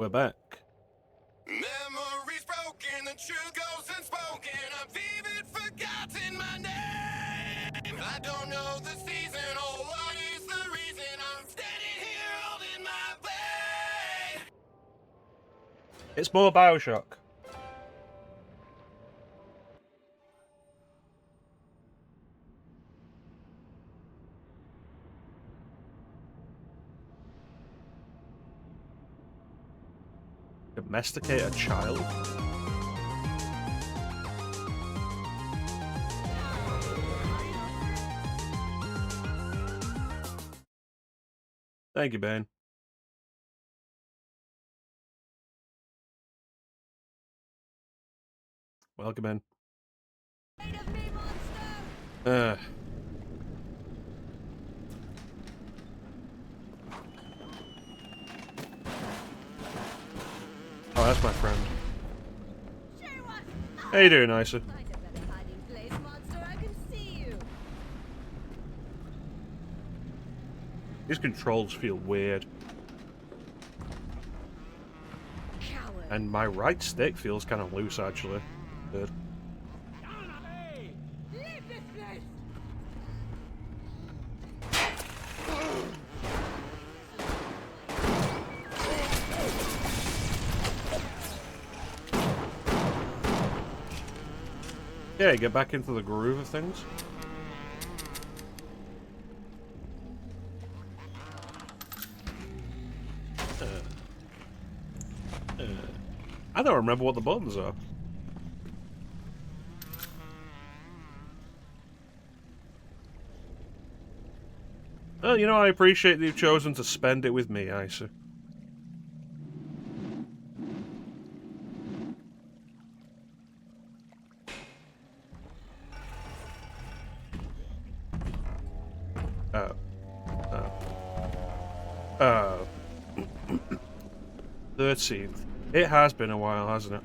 We're back. Memories broken, the truth goes unspoken. I've even forgotten my name. I don't know the season or what is the reason I'm standing here holding my blade. It's more BioShock. Domesticate a child? Thank you, Ben. Welcome in. Oh, that's my friend. How you doing, Isa? These controls feel weird. And my right stick feels kind of loose, actually. Good. Yeah, get back into the groove of things. I don't remember what the buttons are. Well, you know, I appreciate that you've chosen to spend it with me, Isa. Oh. Oh. Oh. 13th. It has been a while, hasn't it?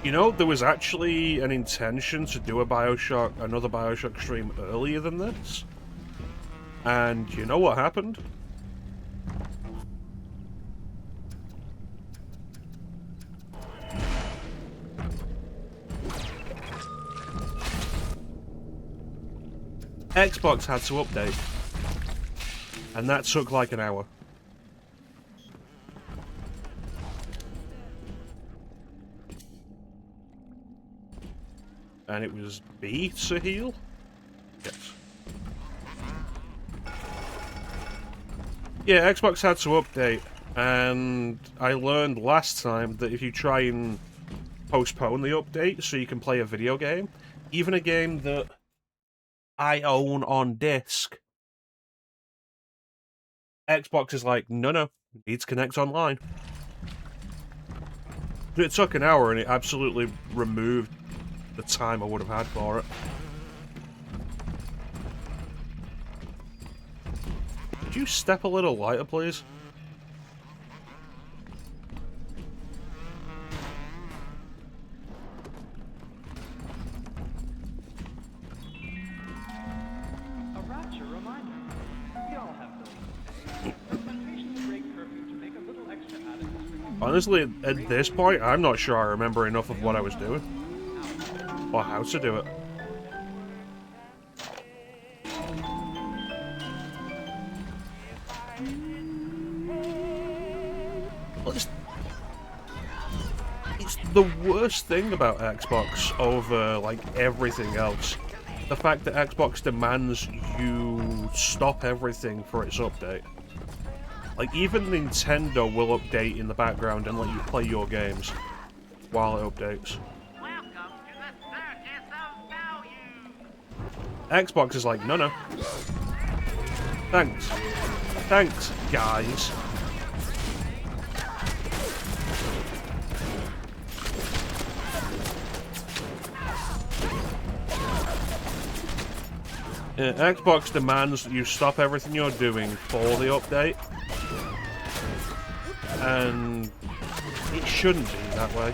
You know, there was actually an intention to do another BioShock stream earlier than this. And you know what happened? Xbox had to update. And that took like an hour. And it was B to heal? Yes. Yeah, Xbox had to update, and I learned last time that if you try and postpone the update so you can play a video game, even a game that I own on disc, Xbox is like, no, needs to connect online. It took an hour and it absolutely removed the time I would have had for it. Could you step a little lighter, please? A Rapture reminder. We all have those. The temptation to break curfew to make a little extra out of this. Honestly, at this point, I'm not sure I remember enough of what I was doing. Or how to do it. Well, it's the worst thing about Xbox over, like, everything else. The fact that Xbox demands you stop everything for its update. Like, even Nintendo will update in the background and let you play your games while it updates. Xbox is like, no. Thanks. Thanks, guys. Yeah, Xbox demands that you stop everything you're doing for the update. And it shouldn't be that way.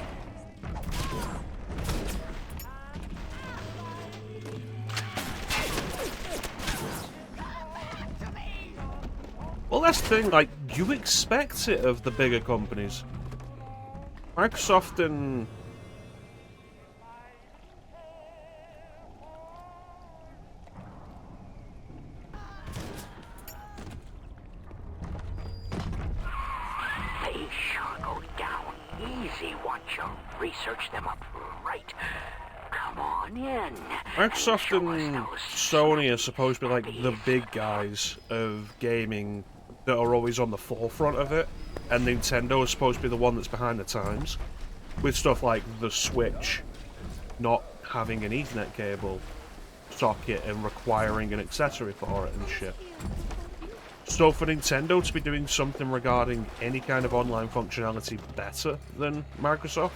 Well, that's the thing, like, you expect it of the bigger companies. Microsoft and... They sure go down easy once you research them up right. Come on in. Microsoft and Sony are supposed to be like the big guys of gaming that are always on the forefront of it, and Nintendo is supposed to be the one that's behind the times, with stuff like the Switch not having an Ethernet cable socket and requiring an accessory for it and shit. So for Nintendo to be doing something regarding any kind of online functionality better than Microsoft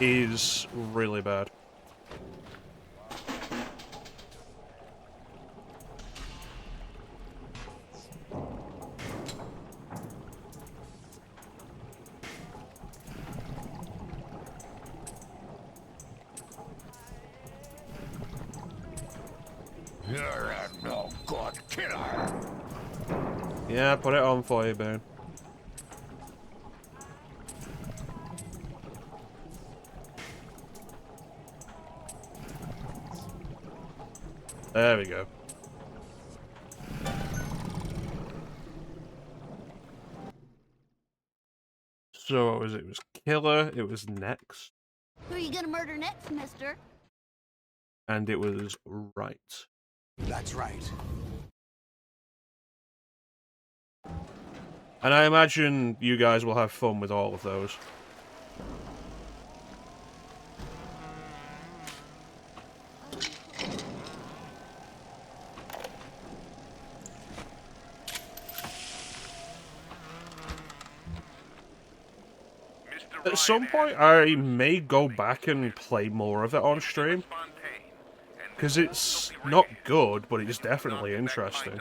is really bad. You're a no-good killer. Yeah, put it on for you, Boone. There we go. So what was it? It was Killer, it was Next, Who are you gonna murder next, mister? and it was Right. That's right. And I imagine you guys will have fun with all of those. At some point, I may go back and play more of it on stream, because it's not good, but it's definitely interesting.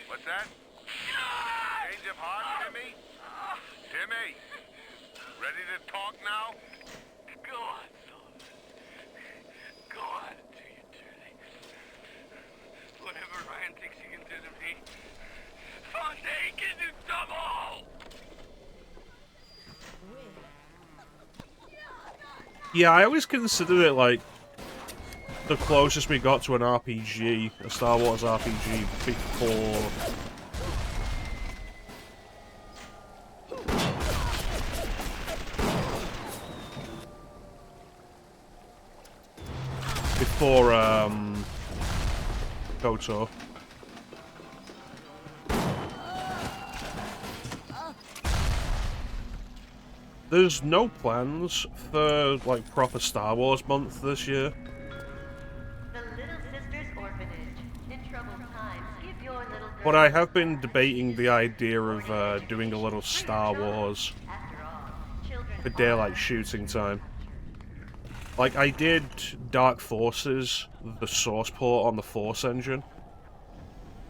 What's that? Change of heart, Timmy? Timmy! Ready to talk now? Go on, Sullivan. Go on until you dirty. Whatever Ryan thinks he can do to me, Fontaine can do double! Yeah, I always considered it like the closest we got to an RPG, a Star Wars RPG, before KOTOR. There's no plans for, like, proper Star Wars month this year. The Little Sisters Orphanage. In troubled times, give your little girl... But I have been debating the idea of doing a little Star Wars After all, children for daylight shooting time. Like, I did Dark Forces, the source port on the Force engine,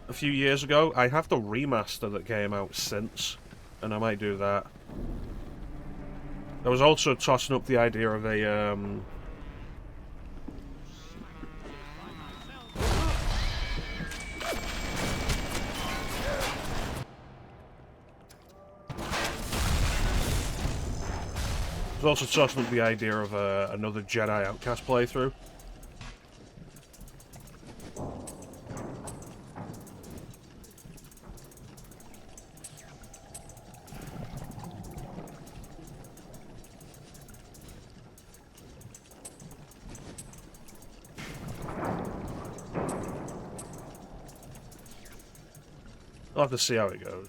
a few years ago. I have the remaster that came out since, and I might do that. I was also tossing up the idea of a, I was also tossing up the idea of another Jedi Outcast playthrough. I'll have to see how it goes.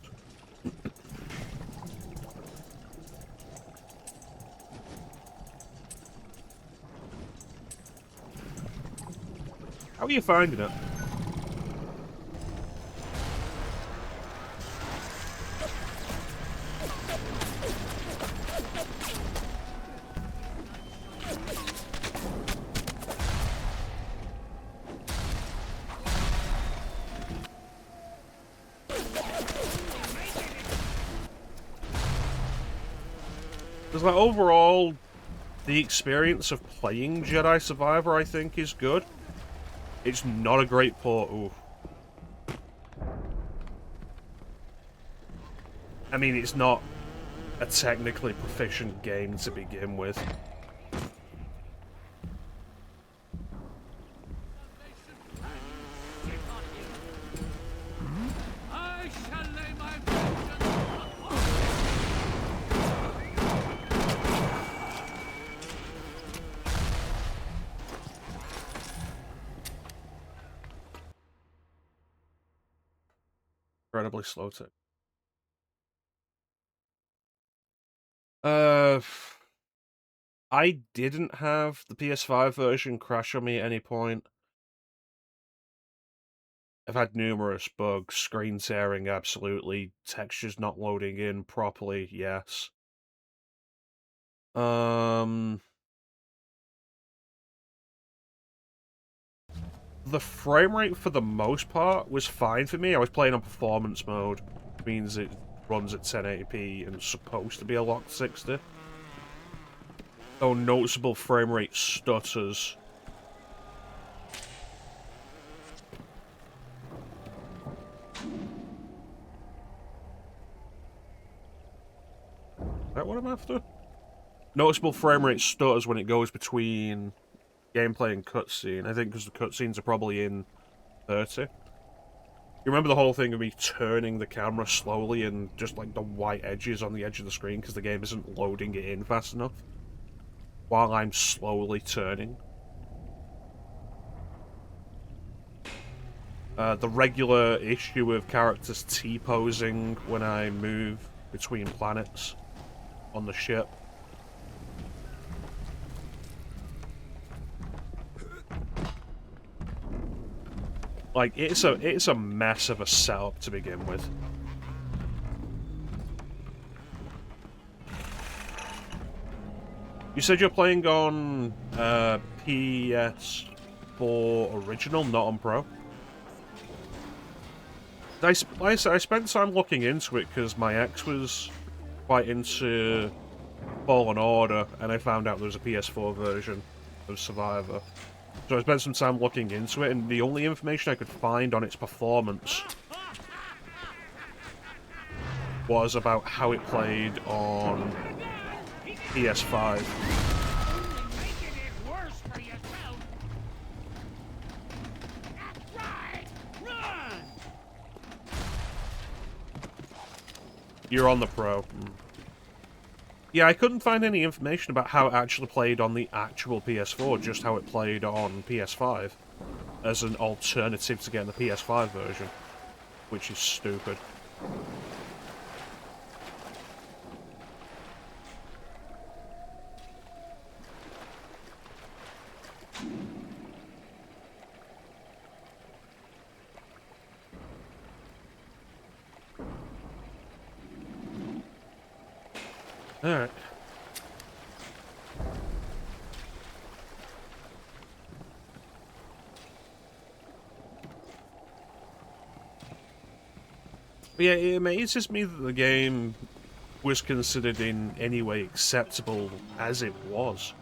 How are you finding it? Because, like, overall, the experience of playing Jedi Survivor, I think, is good. It's not a great port. Ooh. I mean, it's not a technically proficient game to begin with. Incredibly slow too. I didn't have the PS5 version crash on me at any point. I've had numerous bugs, screen tearing, absolutely. Textures not loading in properly, yes. The frame rate for the most part was fine for me. I was playing on performance mode, which means it runs at 1080p and supposed to be a locked 60. Though noticeable frame rate stutters. Is that what I'm after? Noticeable frame rate stutters when it goes between gameplay and cutscene. I think because the cutscenes are probably in 30. You remember the whole thing of me turning the camera slowly and just like the white edges on the edge of the screen because the game isn't loading it in fast enough? While I'm slowly turning. The regular issue of characters T-posing when I move between planets on the ship. Like, it's a mess of a setup to begin with. You said you're playing on PS4 original, not on Pro? I spent time looking into it because my ex was quite into Fallen Order, and I found out there was a PS4 version of Survivor. So I spent some time looking into it, and the only information I could find on its performance was about how it played on PS5. You're on the Pro. Yeah, I couldn't find any information about how it actually played on the actual PS4, just how it played on PS5, as an alternative to getting the PS5 version, which is stupid. Alright. But yeah, it amazes me that the game was considered in any way acceptable as it was.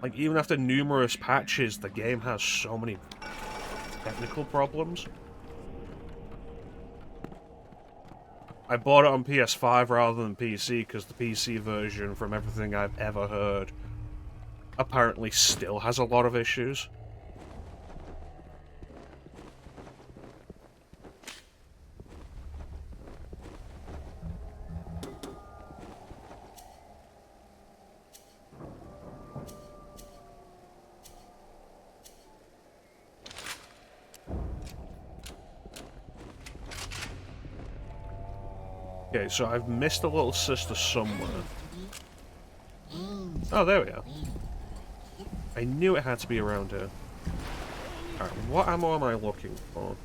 Like, even after numerous patches, the game has so many technical problems. I bought it on PS5 rather than PC because the PC version, from everything I've ever heard, apparently still has a lot of issues. Okay, so I've missed a little sister somewhere. Oh, there we are. I knew it had to be around here. Alright, what ammo am I looking for?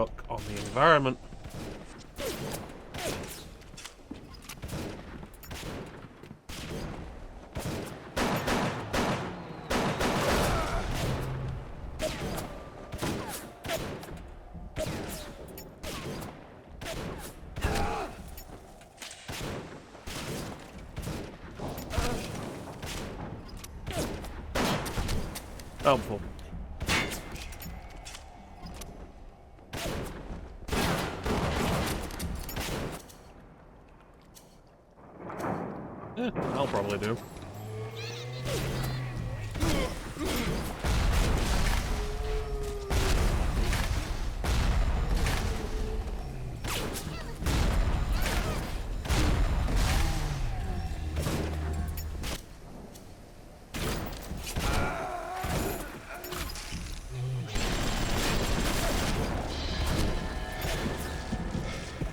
stuck on the environment. Helpful. I'll probably do.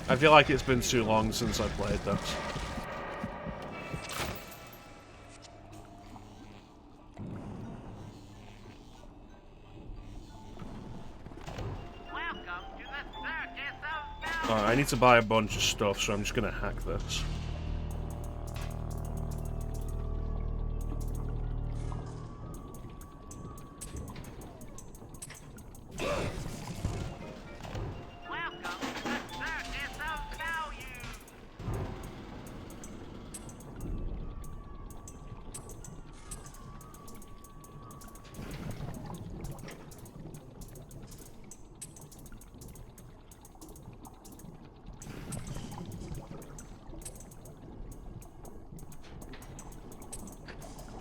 I feel like it's been too long since I played this. Alright, I need to buy a bunch of stuff, so I'm just gonna hack this.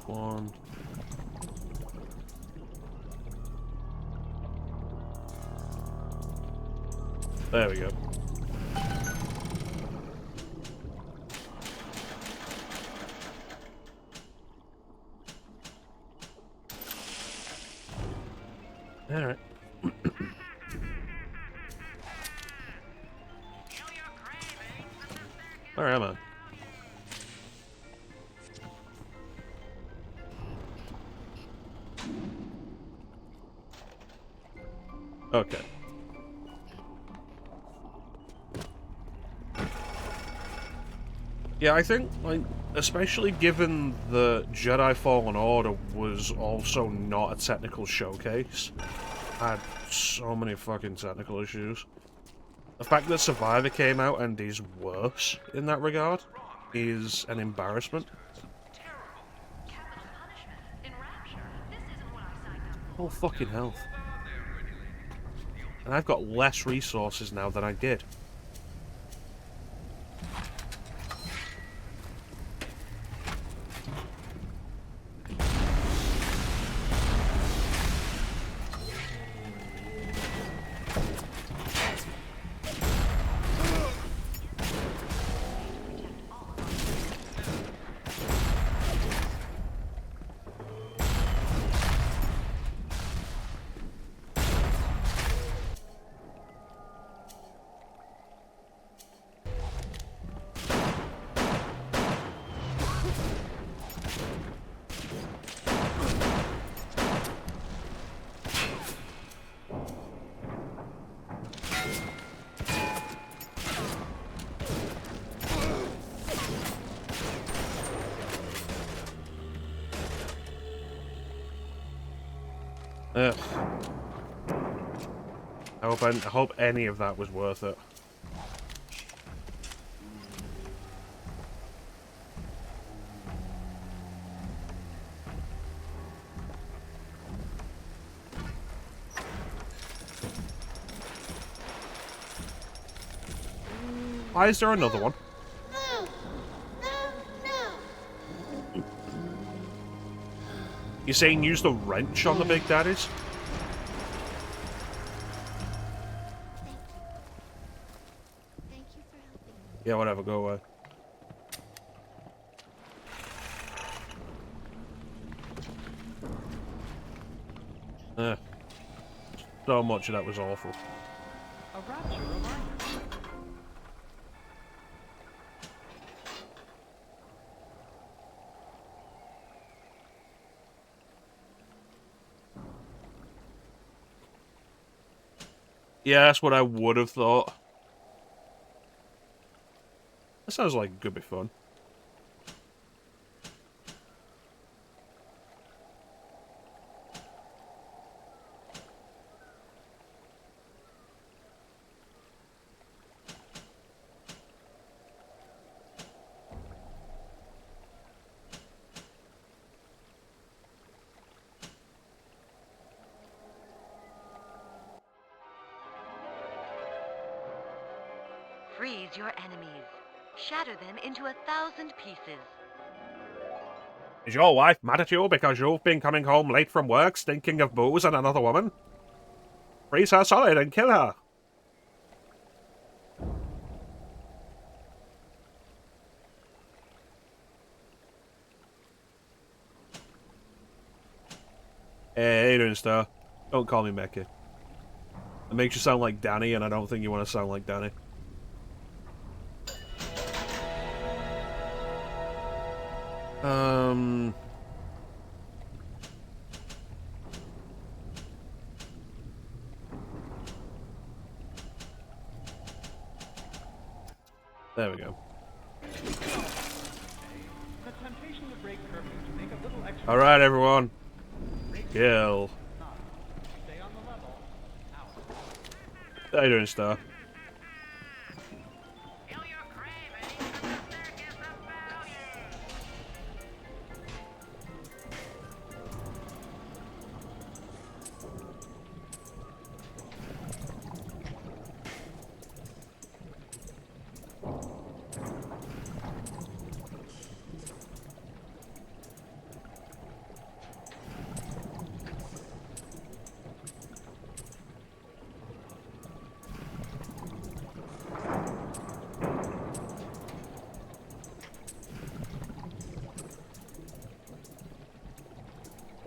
One. There we go. Alright. Where am I? Okay. Yeah, I think, like, especially given the Jedi Fallen Order was also not a technical showcase, I had so many fucking technical issues. The fact that Survivor came out and is worse in that regard is an embarrassment. Oh, fucking health. And I've got less resources now than I did. Ugh. I hope any of that was worth it. Why is there another one? You're saying use the wrench on the Big Daddies? Thank you for helping me. Yeah, whatever, go away. So much of that was awful. A Rapture reminder. Yeah, that's what I would have thought. That sounds like it could be fun. Freeze your enemies. Shatter them into 1,000 pieces. Is your wife mad at you because you've been coming home late from work stinking of booze and another woman? Freeze her solid and kill her. Hey, how you doing, Star? Don't call me Mecha. It makes you sound like Danny, and I don't think you want to sound like Danny. There we go. The temptation to break curfew to make a little extra. Alright, everyone. Kill. Stay on the level. Out. How you doing, Star? Kill your cravings and the circus of value.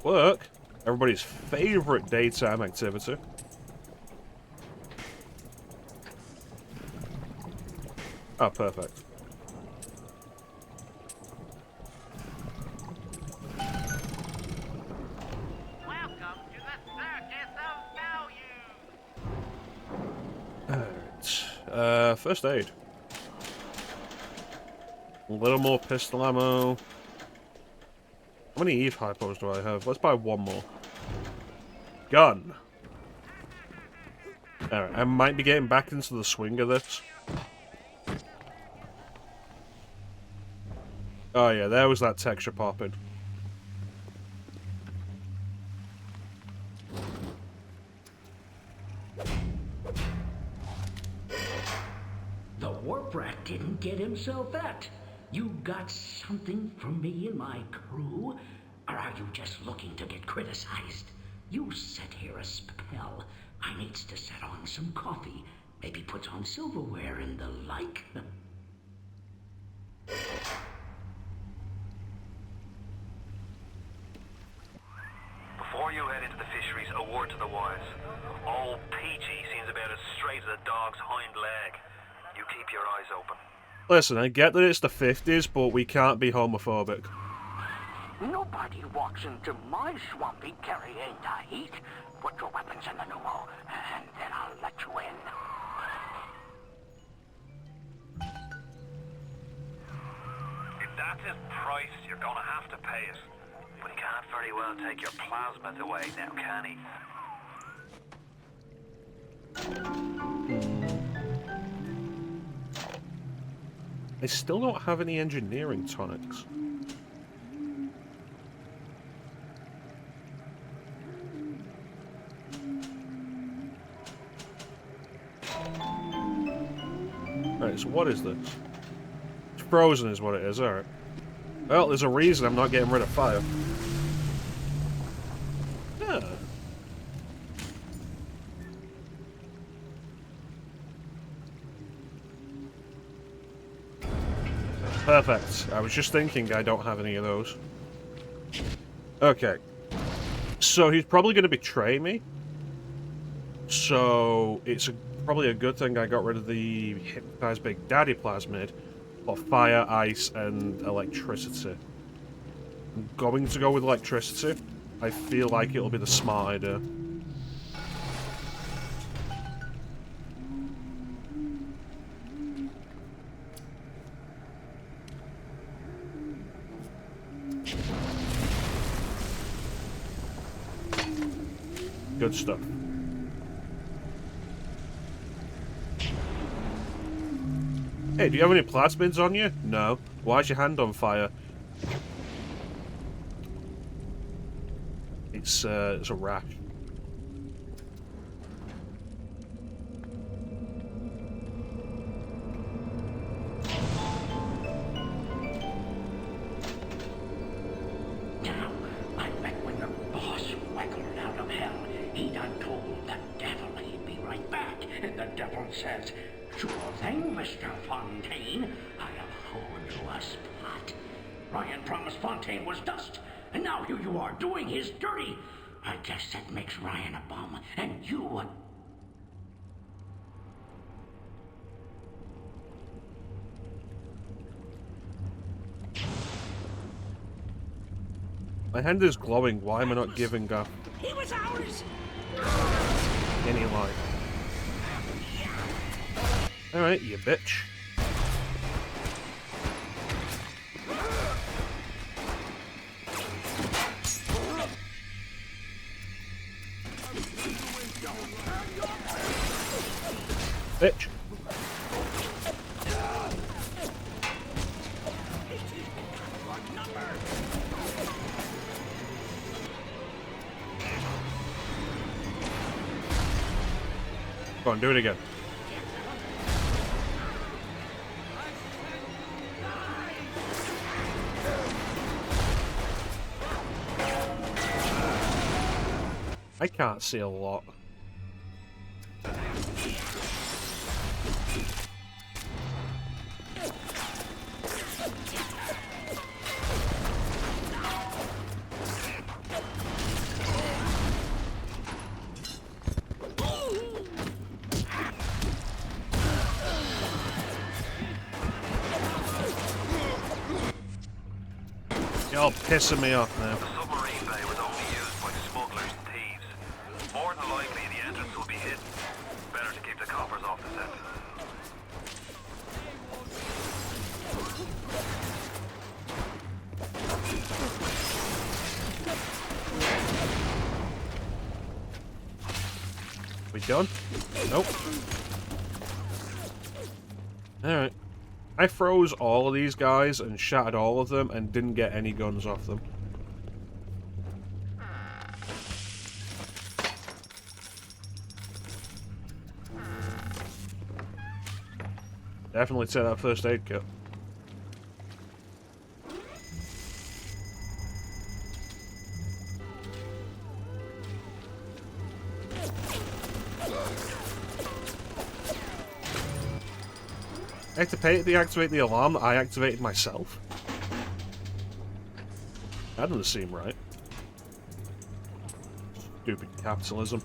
Work? Everybody's favorite daytime activity. Oh, perfect. Welcome to the circus of value. Alright. First aid. A little more pistol ammo. How many Eve hypos do I have? Let's buy one more. Gun. Alright, I might be getting back into the swing of this. Oh yeah, there was that texture popping. The warp rat didn't get himself that. You got something from me and my crew? Or are you just looking to get criticized? You set here a spell. I needs to set on some coffee. Maybe put on silverware and the like. Before you head into the fisheries, a word to the wise. Old PG seems about as straight as a dog's hind leg. You keep your eyes open. Listen, I get that it's the 50s, but we can't be homophobic. Nobody walks into my swampy carrying the heat. Put your weapons in the pneumo, and then I'll let you in. If that's his price, you're gonna have to pay it. But he can't very well take your plasmid away now, can he? I still don't have any engineering tonics. Right, so what is this? It's frozen is what it is, alright. Well, there's a reason I'm not getting rid of fire. Yeah. Perfect. I was just thinking I don't have any of those. Okay. So he's probably going to betray me. So it's probably a good thing I got rid of the Hypnotize Big Daddy Plasmid for fire, ice, and electricity. I'm going to go with electricity. I feel like it'll be the smart idea. good stuff. Hey, do you have any plasmids on you? No. Why's your hand on fire? It's a rash. Now, I bet when your boss waggled out of hell, he done told the devil he'd be right back. And the devil says, "Sure thing, Mr. Fontaine. I'll hold you a spot." Ryan promised Fontaine was dust, and now here you are doing his dirty. I guess that makes Ryan a bum, and you a... My hand is glowing. Why am I not giving He was ours! any light? Alright, you bitch. Bitch. Go on, do it again. I can't see a lot. You're all pissing me off now. The submarine bay was only used by smugglers and thieves. More than likely, the entrance will be hidden. Better to keep the coppers off the scent. We done? Nope. Alright. I froze all of these guys and shattered all of them and didn't get any guns off them. Definitely take that first aid kit. Deactivate the alarm that I activated myself? That doesn't seem right. Stupid capitalism.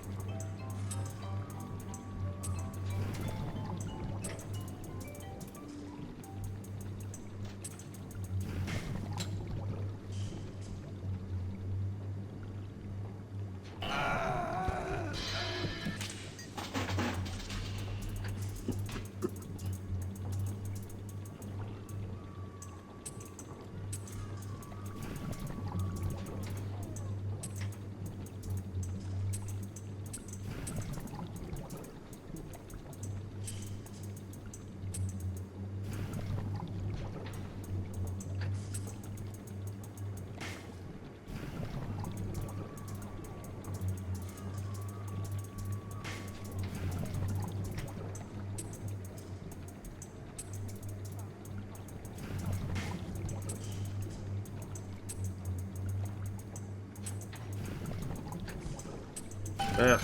Ugh.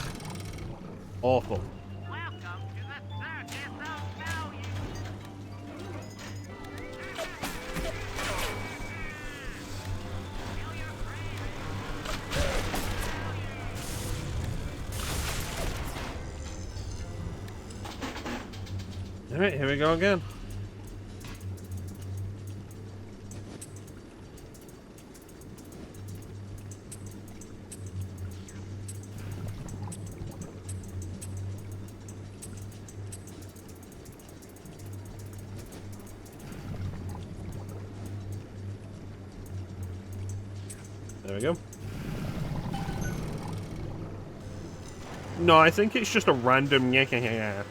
Awful. Welcome to the circus of value. Alright, here we go again. There we go. No, I think it's just a random yeah.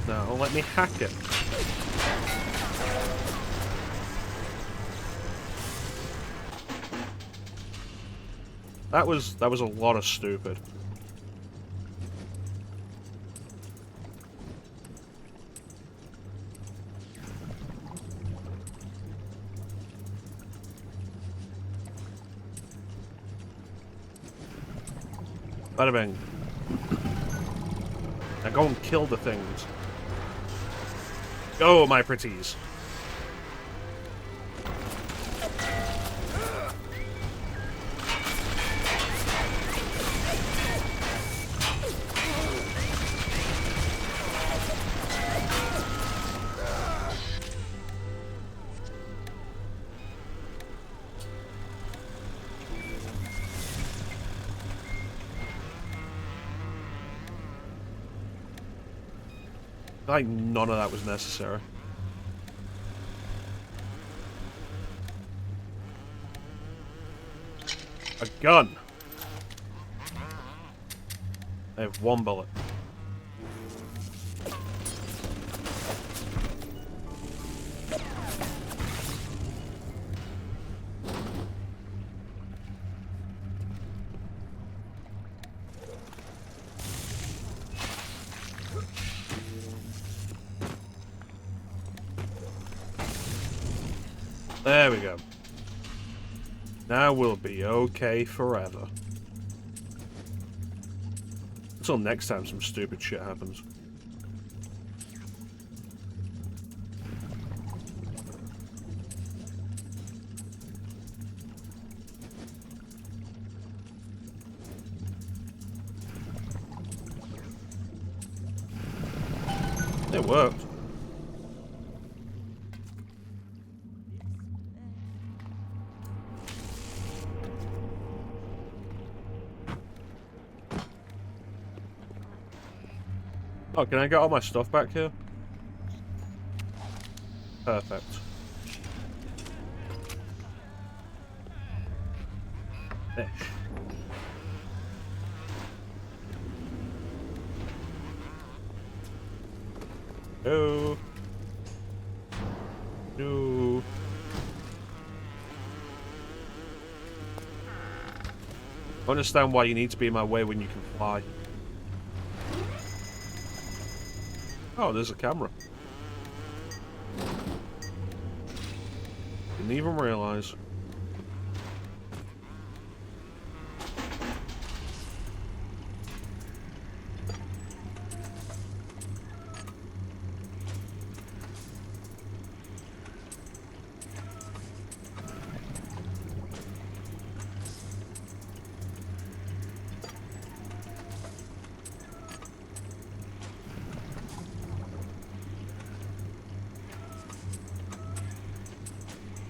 Now let me hack it. That was a lot of stupid. Bada bing. Now go and kill the things. Go, my pretties. Like, none of that was necessary. A gun! I have one bullet. There we go. Now we'll be okay forever. Until next time some stupid shit happens. It worked. Oh, can I get all my stuff back here? Perfect. There. No. No. I understand why you need to be in my way when you can fly. Oh, there's a camera. Didn't even realize.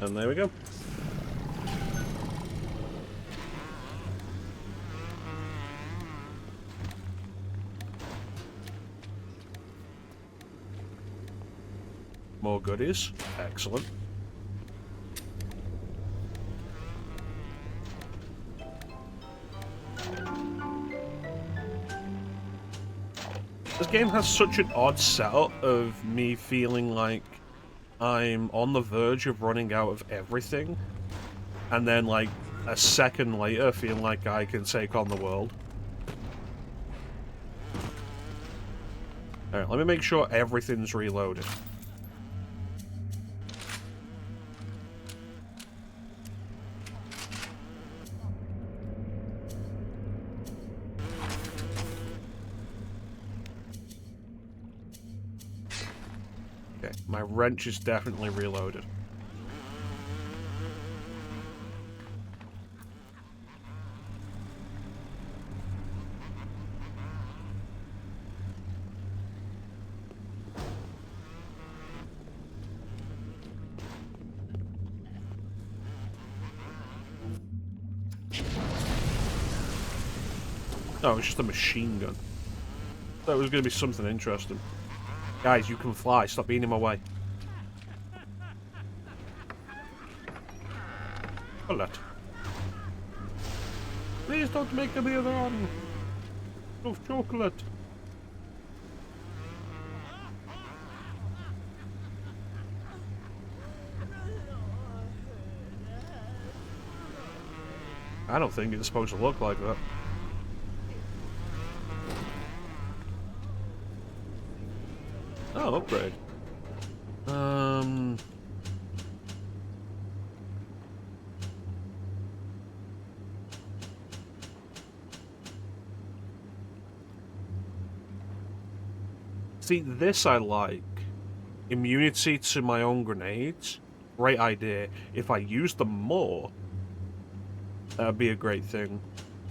And there we go. More goodies. Excellent. This game has such an odd setup of me feeling like I'm on the verge of running out of everything, and then like a second later feeling like I can take on the world. Alright, let me make sure everything's reloaded. Okay, my wrench is definitely reloaded. Oh, it's just a machine gun. That was going to be something interesting. Guys, you can fly. Stop being in my way. Chocolate. Please don't make me run. Of chocolate. I don't think it's supposed to look like that. Oh, upgrade. See, this I like. Immunity to my own grenades. Great idea. If I use them more, that'd be a great thing.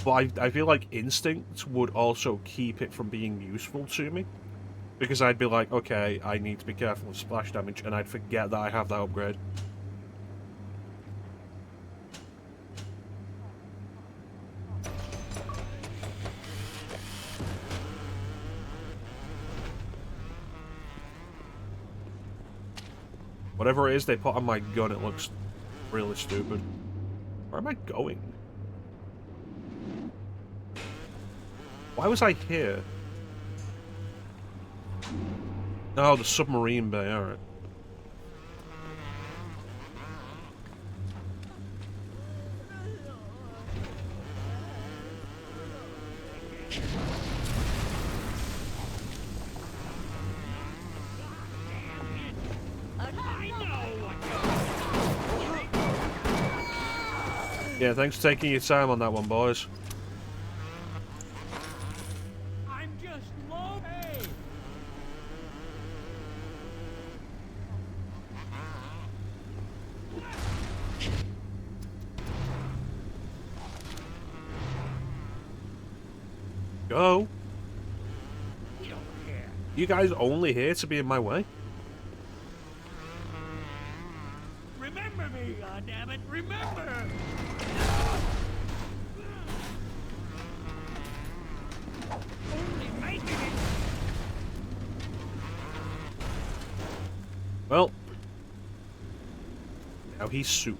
But I feel like instinct would also keep it from being useful to me. Because I'd be like, okay, I need to be careful with splash damage, and I'd forget that I have that upgrade. Whatever it is they put on my gun, it looks really stupid. Where am I going? Why was I here? Oh, the submarine bay, alright. Yeah, thanks for taking your time on that one, boys. I'm just low. Hey. Go. You guys only here to be in my way? Remember me, goddammit, remember! Only making it. Well, now he's soup.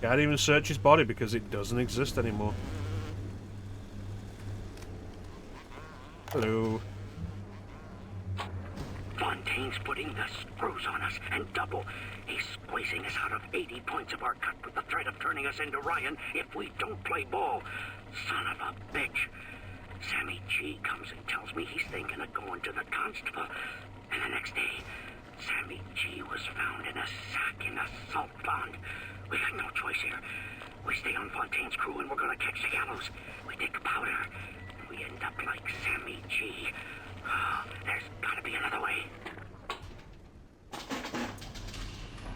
Can't even search his body because it doesn't exist anymore. Hello. Fontaine's putting the screws on us, and double. He's squeezing us out of 80 points of our cut with the threat of turning us into Ryan if we don't play ball. Son of a bitch. Sammy G comes and tells me he's thinking of going to the constable. And the next day, Sammy G was found in a sack in a salt pond. We got no choice here. We stay on Fontaine's crew and we're gonna catch the gallows. We take powder, and we end up like Sammy G. Oh, there's gotta be another way.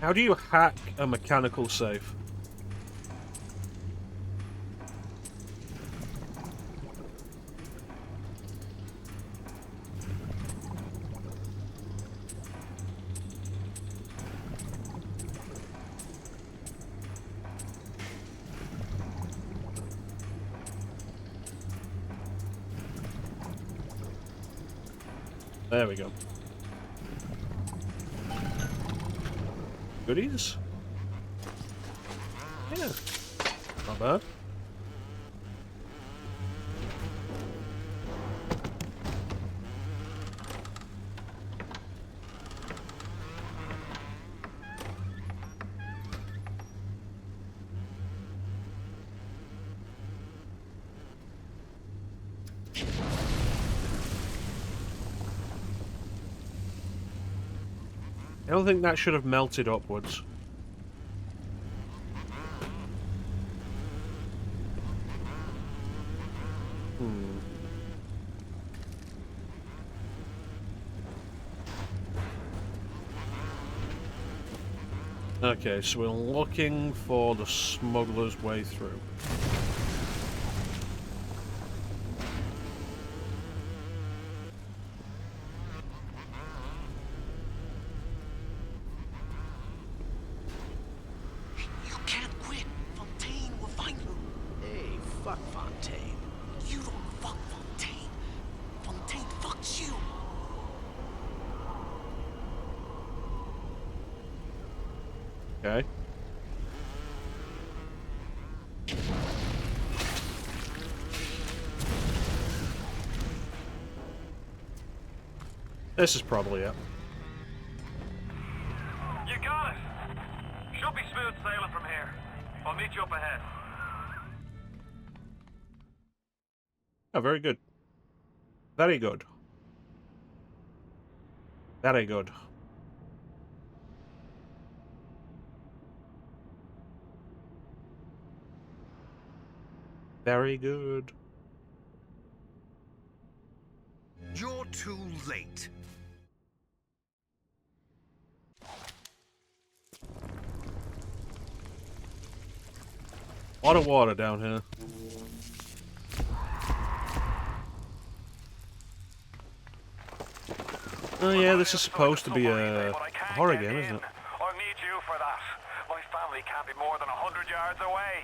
How do you hack a mechanical safe? There we go. Goodies? Yeah. Not bad. I don't think that should have melted upwards. Okay, so we're looking for the smuggler's way through. You can't quit. Fontaine will find you. Hey, fuck Fontaine. You don't fuck Fontaine. Okay. This is probably it. You got it. Should be smooth sailing from here. I'll meet you up ahead. Oh, very good. Very good. Very good. Very good. You're too late. A lot of water down here. Oh yeah, this is supposed to be a horror game, isn't it? I'll need you for that. My family can't be more than 100 yards away.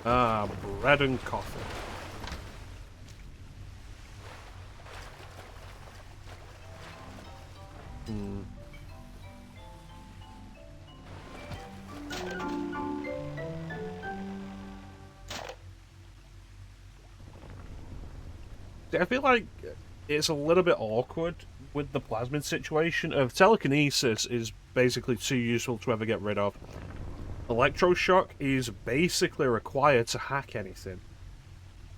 Ah, bread and coffee. I feel like it's a little bit awkward with the plasmid situation. Of telekinesis is basically too useful to ever get rid of. Electroshock is basically required to hack anything.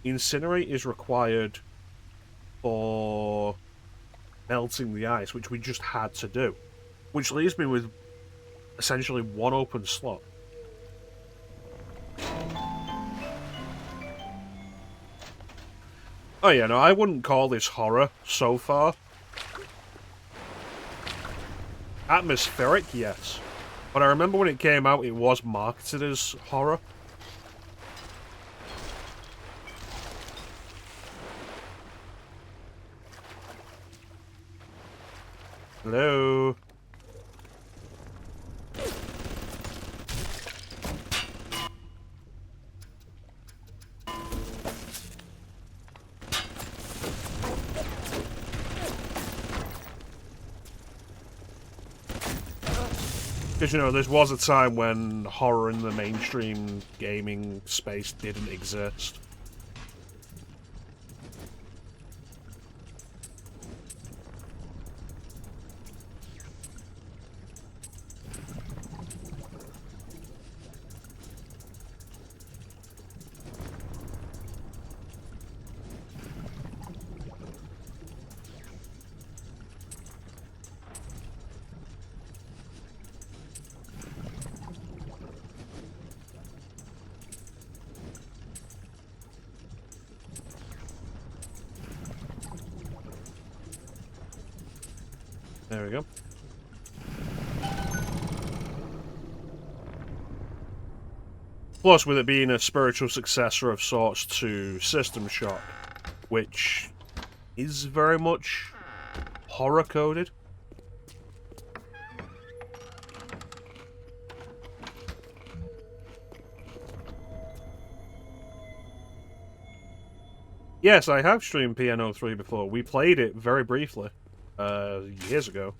Incinerate is required for melting the ice, which we just had to do. Which leaves me with essentially one open slot. Oh yeah, no, I wouldn't call this horror so far. Atmospheric, yes. But I remember when it came out, it was marketed as horror. Hello? Because, you know, there was a time when horror in the mainstream gaming space didn't exist. There we go. Plus, with it being a spiritual successor of sorts to System Shock, which is very much horror-coded. Yes, I have streamed PNO3 before. We played it very briefly, years ago.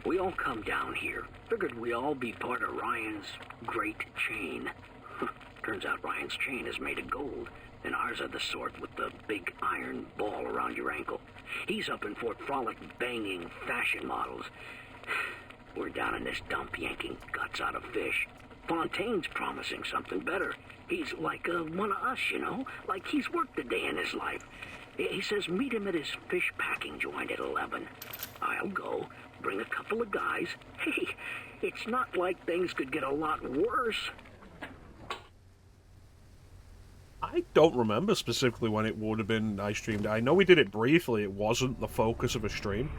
We all come down here. Figured we all be part of Ryan's great chain. Turns out Ryan's chain is made of gold, and ours are the sort with the big iron ball around your ankle. He's up in Fort Frolic banging fashion models. We're down in this dump yanking guts out of fish. Fontaine's promising something better. He's like one of us, you know? Like he's worked a day in his life. He says meet him at his fish packing joint at 11. I'll go, bring a couple of guys. Hey, it's not like things could get a lot worse. I don't remember specifically when it would have been I streamed. I know we did it briefly. It wasn't the focus of a stream.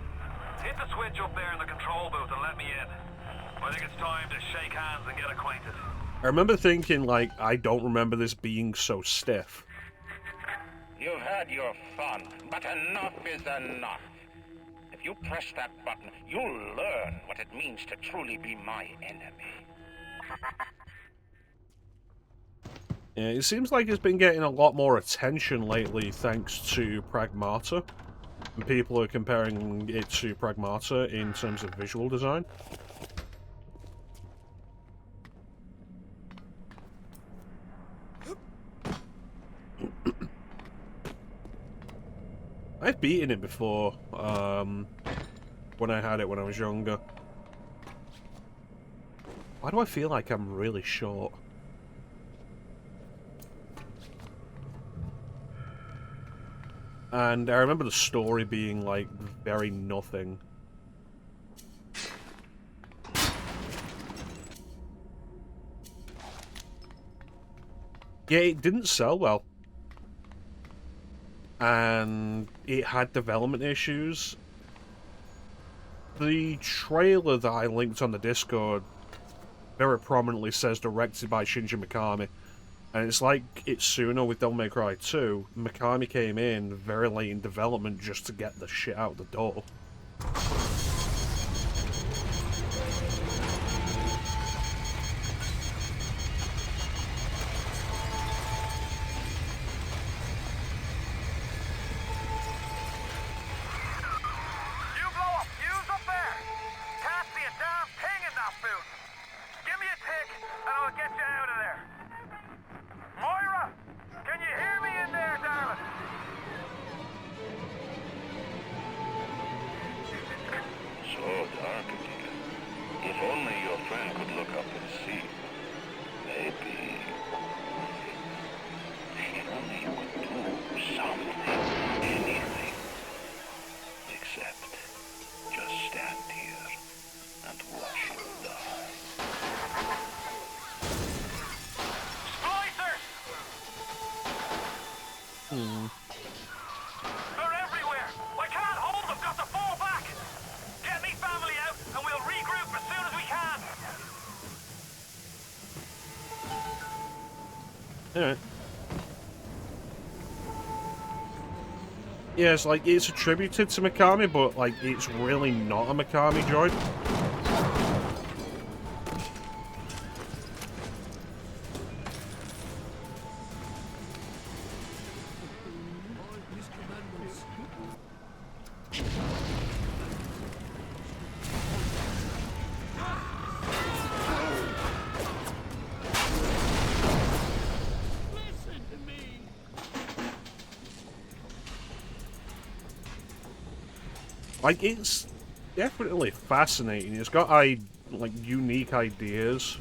Hit the switch up there in the control booth and let me in. I think it's time to shake hands and get acquainted. I remember thinking, like, I don't remember this being so stiff. You had your fun, but enough is enough. If If you press that button, you'll learn what it means to truly be my enemy. Yeah, it seems like it's been getting a lot more attention lately thanks to Pragmata. And people are comparing it to Pragmata in terms of visual design. I've beaten it before, when I had it when I was younger. Why do I feel like I'm really short? And I remember the story being, like, very nothing. Yeah, it didn't sell well. And it had development issues. The trailer that I linked on the Discord very prominently says directed by Shinji Mikami. And it's like Itsuno with Devil May Cry 2. Mikami came in very late in development just to get the shit out the door. Alright. Yeah, it's like, it's attributed to Mikami, but, like, it's really not a Mikami droid. Like, it's definitely fascinating. It's got, like, unique ideas.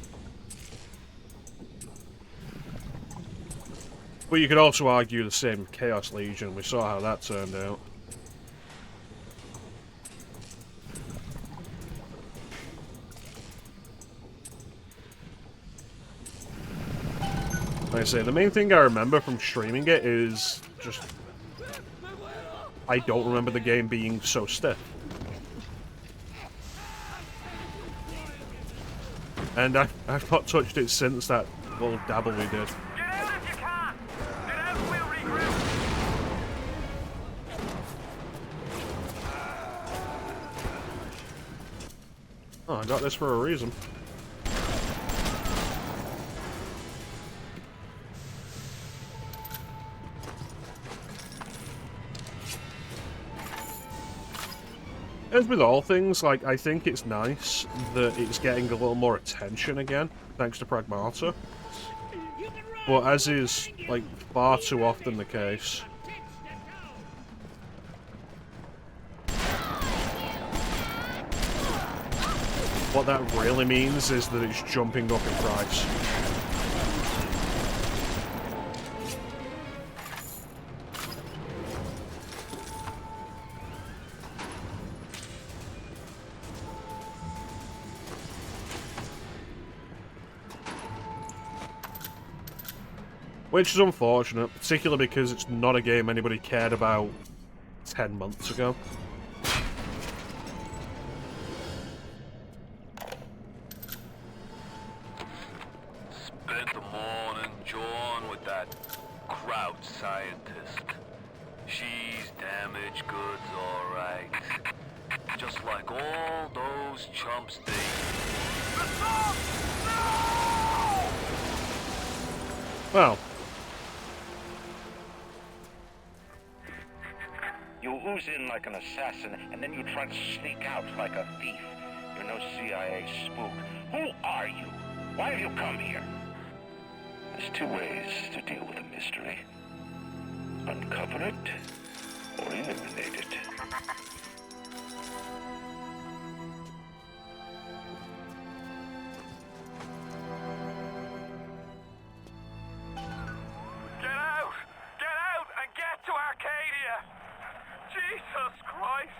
But you could also argue the same with Chaos Legion. We saw how that turned out. Like I say, the main thing I remember from streaming it is just... I don't remember the game being so stiff. And I've not touched it since that little dabble we did. Oh, I got this for a reason. As with all things, like, I think it's nice that it's getting a little more attention again, thanks to Pragmata. But as is, like, far too often the case, what that really means is that it's jumping up in price. Which is unfortunate, particularly because it's not a game anybody cared about 10 months ago. Spent the morning jawing with that crowd scientist. She's damaged goods, alright. Just like all those chumps did. Well, You ooze in like an assassin, and then you try to sneak out like a thief. You're no CIA spook. Who are you? Why have you come here? There's two ways to deal with a mystery. Uncover it, or eliminate it. Get out! Get out and get to Arcadia! Jesus Christ!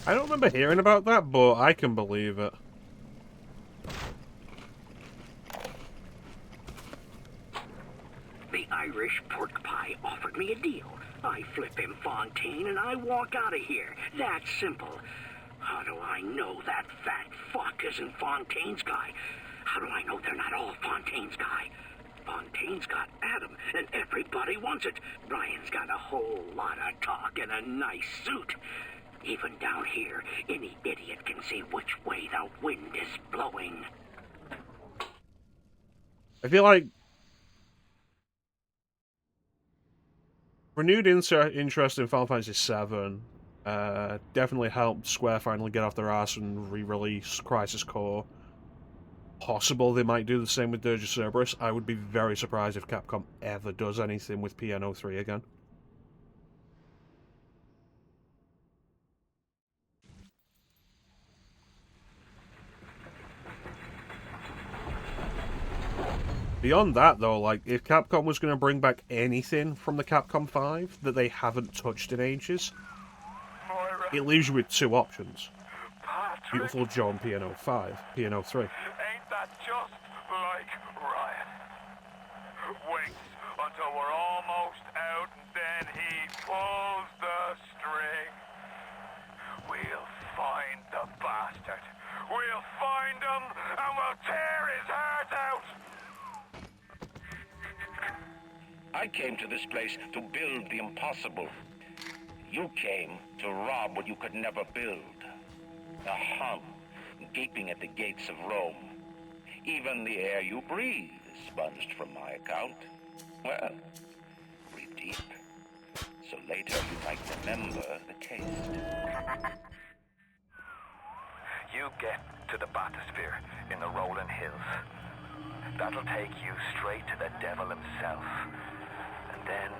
I don't remember hearing about that, but I can believe it. The Irish pork pie offered me a deal. I flip him Fontaine and I walk out of here. That simple. How do I know that fat fuck isn't Fontaine's guy? How do I know they're not all Fontaine's guy? Fontaine's got Adam, and everybody wants it. Brian's got a whole lot of talk and a nice suit. Even down here, any idiot can see which way the wind is blowing. I feel like renewed interest in Final Fantasy VII definitely helped Square finally get off their ass and re-release Crisis Core. Possible they might do the same with Dirge of Cerberus. I would be very surprised if Capcom ever does anything with PN03 again. Beyond that, though, like, if Capcom was going to bring back anything from the Capcom 5 that they haven't touched in ages, Moira, it leaves you with two options. Patrick, Beautiful Joe and PN03. ain't that just like Ryan? Waits until we're almost out and then he pulls the string. We'll find the bastard. We'll find him and we'll tear his heart out. I came to this place to build the impossible. You came to rob what you could never build. A Hun, gaping at the gates of Rome. Even the air you breathe is sponged from my account. Well, breathe deep, so later you might remember the taste. You get to the bathysphere in the rolling hills. That'll take you straight to the devil himself. And then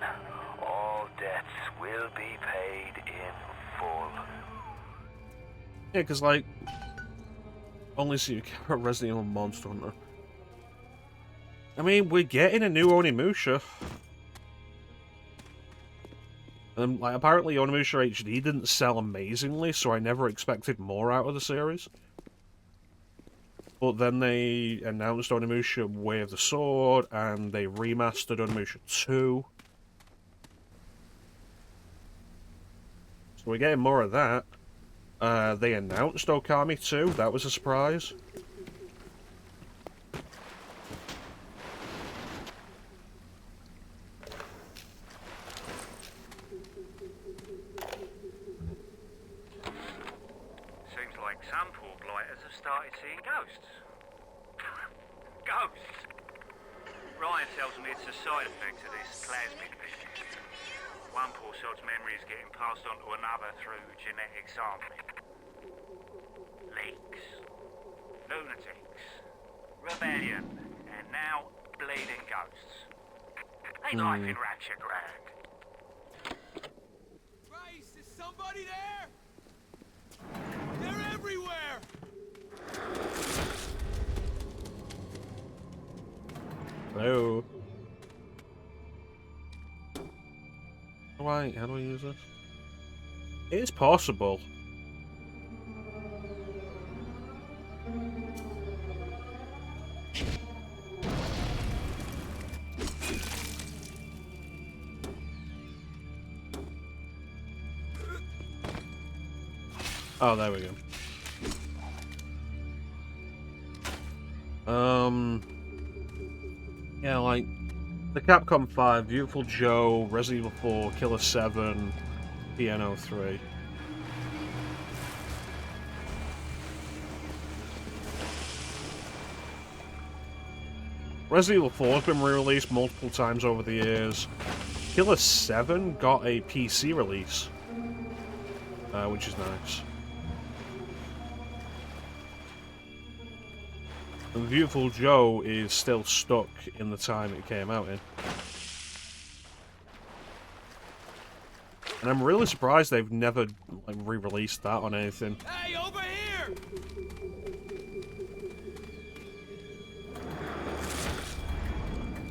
all debts will be paid in full. Yeah, because, like, only so you care about Resident Evil Monster Hunter. I mean, we're getting a new Onimusha. And, like, apparently Onimusha HD didn't sell amazingly, so I never expected more out of the series. But then they announced Onimusha Way of the Sword, and they remastered Onimusha 2. So we're getting more of that. They announced Okami 2, that was a surprise. Seems like some poor blighters have started seeing ghosts. Ghosts? Ryan tells me it's a side effect of this plasmid business. One poor sod's memory is getting passed on to another through genetic sampling. Leaks, lunatics, rebellion, and now bleeding ghosts. Ain't life in Rapture grand? Christ, is somebody there? They're everywhere! Hello. How do I use this? It is possible. Oh, there we go. Yeah, like, The Capcom 5, Beautiful Joe, Resident Evil 4, Killer 7, Piano 3. Resident Evil 4 has been re-released multiple times over the years. Killer 7 got a PC release, which is nice. And Beautiful Joe is still stuck in the time it came out in. And I'm really surprised they've never like re-released that on anything. Hey, over here!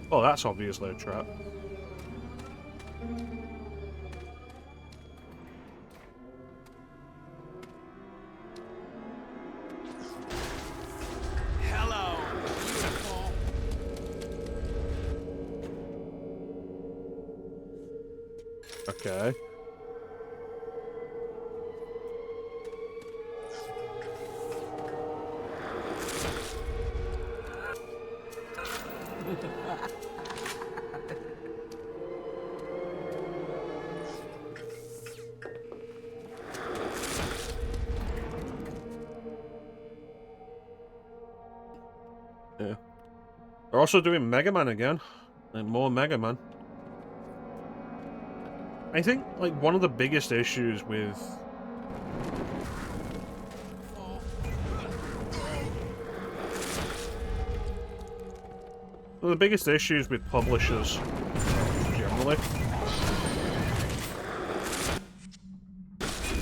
Well, that's obviously a trap. Hello, beautiful. Okay. Yeah. They're also doing Mega Man again. And more Mega Man. I think, like, one of the biggest issues with... One of the biggest issues with publishers, generally,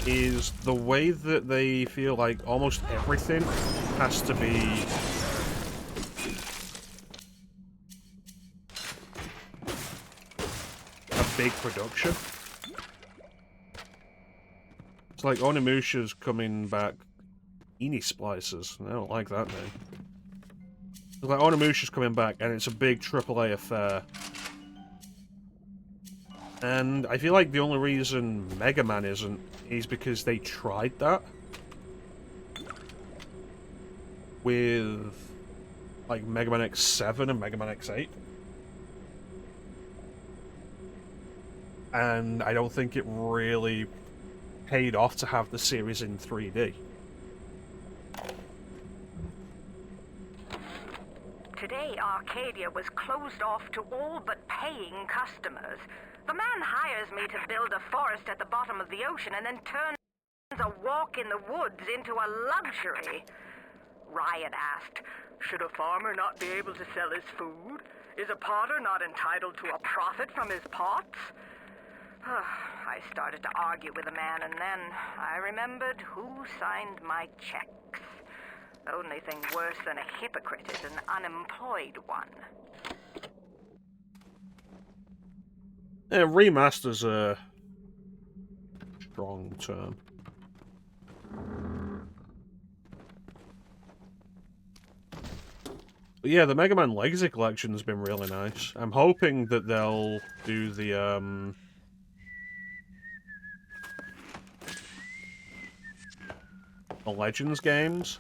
is the way that they feel like almost everything has to be a big production. It's like Onimusha's coming back. Eni Splicers. I don't like that name. It's like Onimusha's coming back and it's a big AAA affair. And I feel like the only reason Mega Man isn't is because they tried that with like Mega Man X7 and Mega Man X8. And I don't think it really paid off to have the series in 3D. Today, Arcadia was closed off to all but paying customers. The man hires me to build a forest at the bottom of the ocean and then turns a walk in the woods into a luxury. Ryan asked, should a farmer not be able to sell his food? Is a potter not entitled to a profit from his pots? I started to argue with the man, and then I remembered who signed my checks. The only thing worse than a hypocrite is an unemployed one. Yeah, remaster's a strong term. But yeah, the Mega Man Legacy Collection has been really nice. I'm hoping that they'll do the Legends games.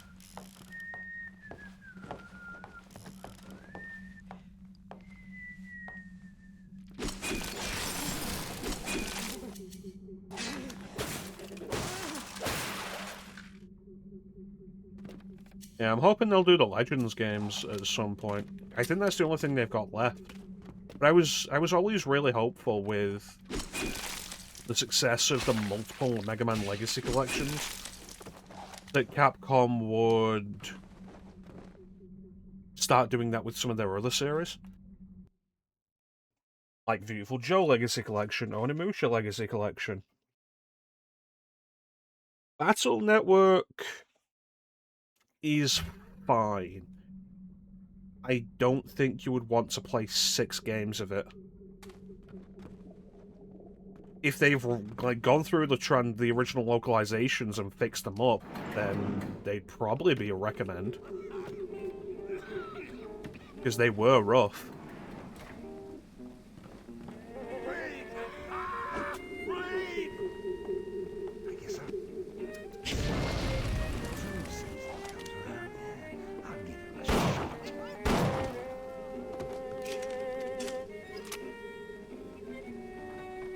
Yeah, I'm hoping they'll do the Legends games at some point. I think that's the only thing they've got left. But I was always really hopeful with the success of the multiple Mega Man Legacy collections that Capcom would start doing that with some of their other series. Like Beautiful Joe Legacy Collection, Onimusha Legacy Collection. Battle Network is fine. I don't think you would want to play 6 games of it. If they've like gone through the original localizations and fixed them up, then they'd probably be a recommend. Because they were rough.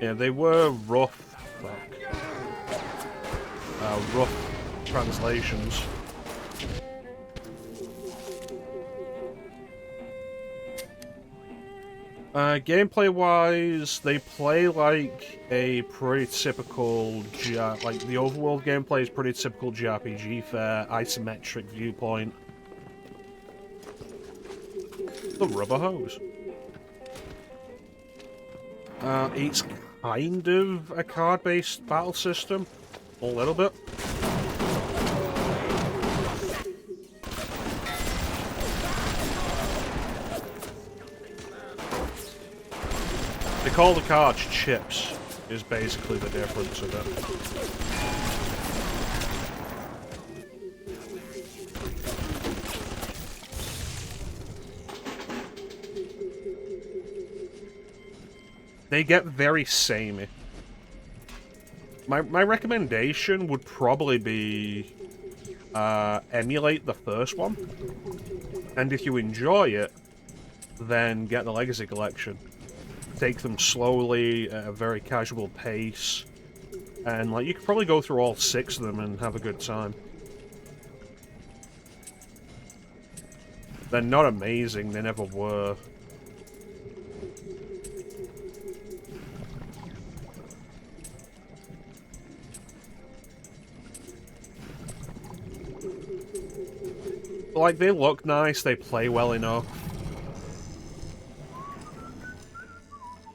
Yeah, they were rough. Rough translations. Gameplay-wise, they play like a pretty typical like the overworld gameplay is pretty typical JRPG fare, isometric viewpoint. The rubber hose. It's kind of a card-based battle system, a little bit. They call the cards chips, is basically the difference of it. They get very samey. My recommendation would probably be emulate the first one, and if you enjoy it, then get the Legacy Collection. Take them slowly at a very casual pace, and like you could probably go through all 6 of them and have a good time. They're not amazing, they never were. Like, they look nice, they play well enough.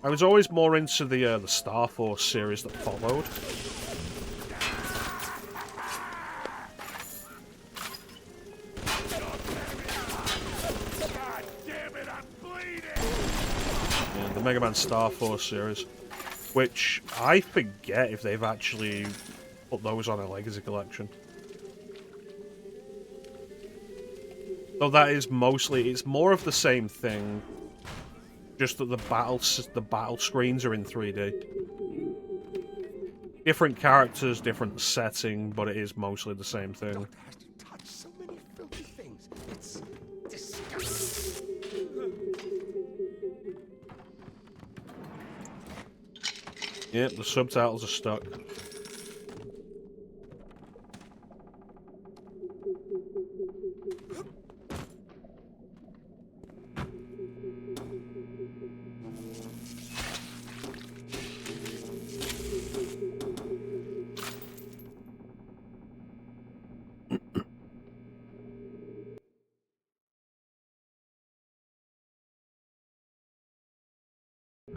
I was always more into the Star Force series that followed. Yeah, the Mega Man Star Force series. Which, I forget if they've actually put those on a Legacy Collection. Though that is mostly, it's more of the same thing. Just that the battle screens are in 3D. Different characters, different setting, but it is mostly the same thing. Has to touch so many filthy things. It's disgusting. Yep, the subtitles are stuck.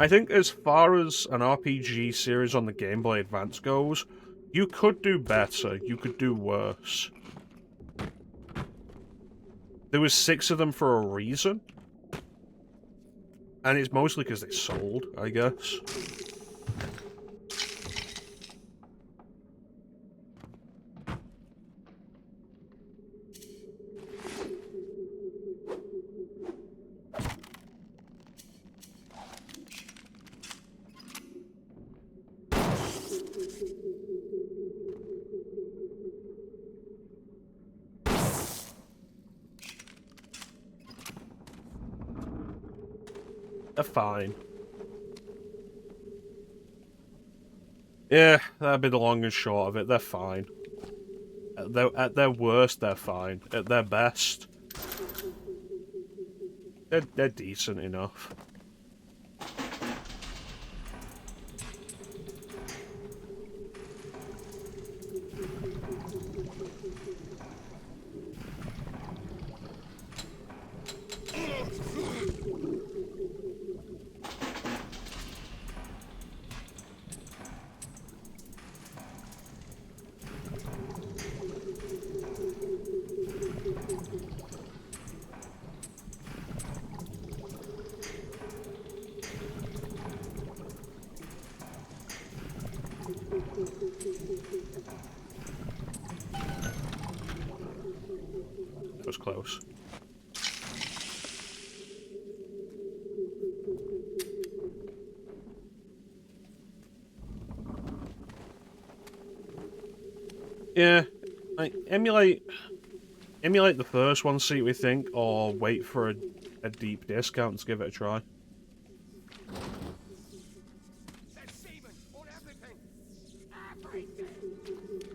I think as far as an RPG series on the Game Boy Advance goes, you could do better, you could do worse. There was 6 of them for a reason. And it's mostly because they sold, I guess. They're fine. Yeah, that'd be the long and short of it. They're fine. At their worst, they're fine. At their best, they're decent enough. That was close. Yeah, like, emulate the first one, see what we think, or wait for a deep discount to give it a try. That saber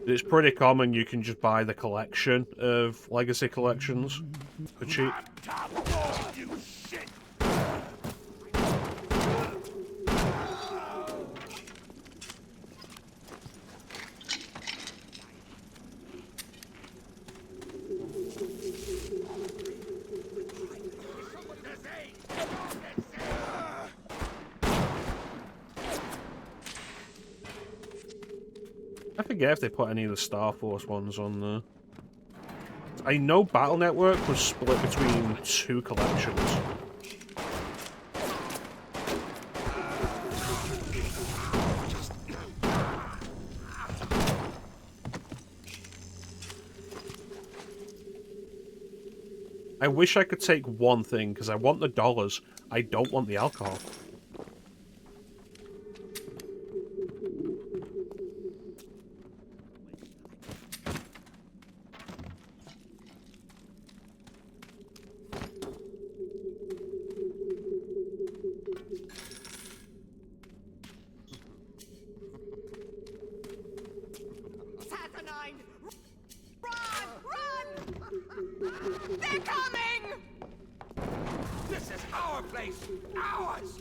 It's pretty common you can just buy the collection of Legacy collections for cheap. I forget if they put any of the Star Force ones on there. I know Battle Network was split between 2 collections. I wish I could take one thing, because I want the dollars. I don't want the alcohol. Saturnine! Run! Run! They're coming! This is our place! Ours!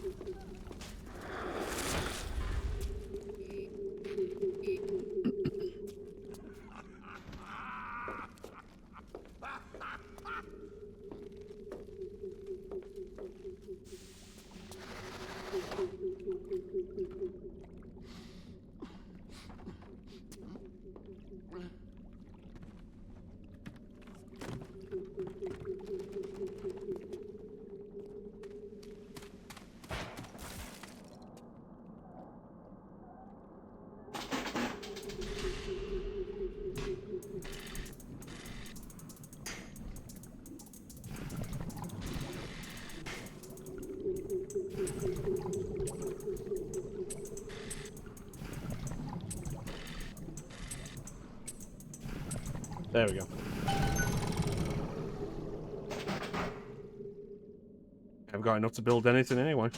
There we go. I've got enough to build anything anyway.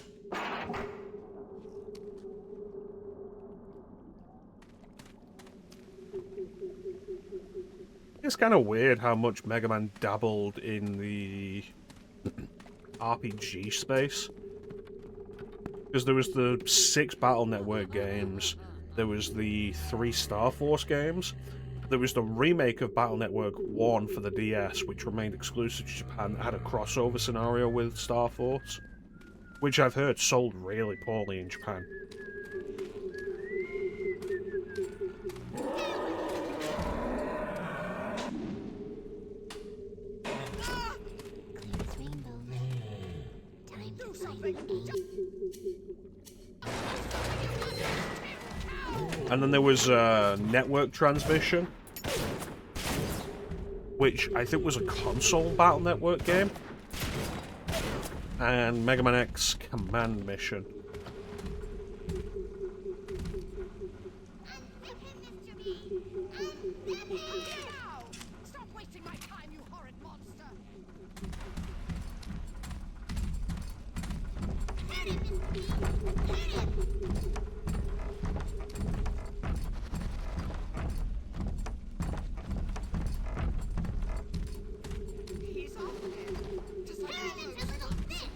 It's kind of weird how much Mega Man dabbled in the RPG space. Because there was the 6 Battle Network games, there was the 3 Star Force games, there was the remake of Battle Network 1 for the DS, which remained exclusive to Japan, had a crossover scenario with Star Force, which I've heard sold really poorly in Japan. And then there was Network Transmission, which I think was a console Battle Network game, and Mega Man X Command Mission. Stop wasting my time, you horrid monster! Hit him, Mr. B! Hit him! He's off there. Just like all those little things.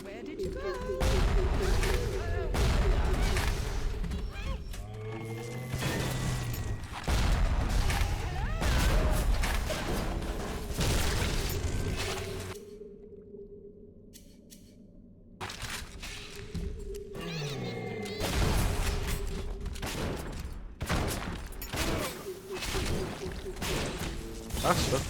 Where did you go? Faster.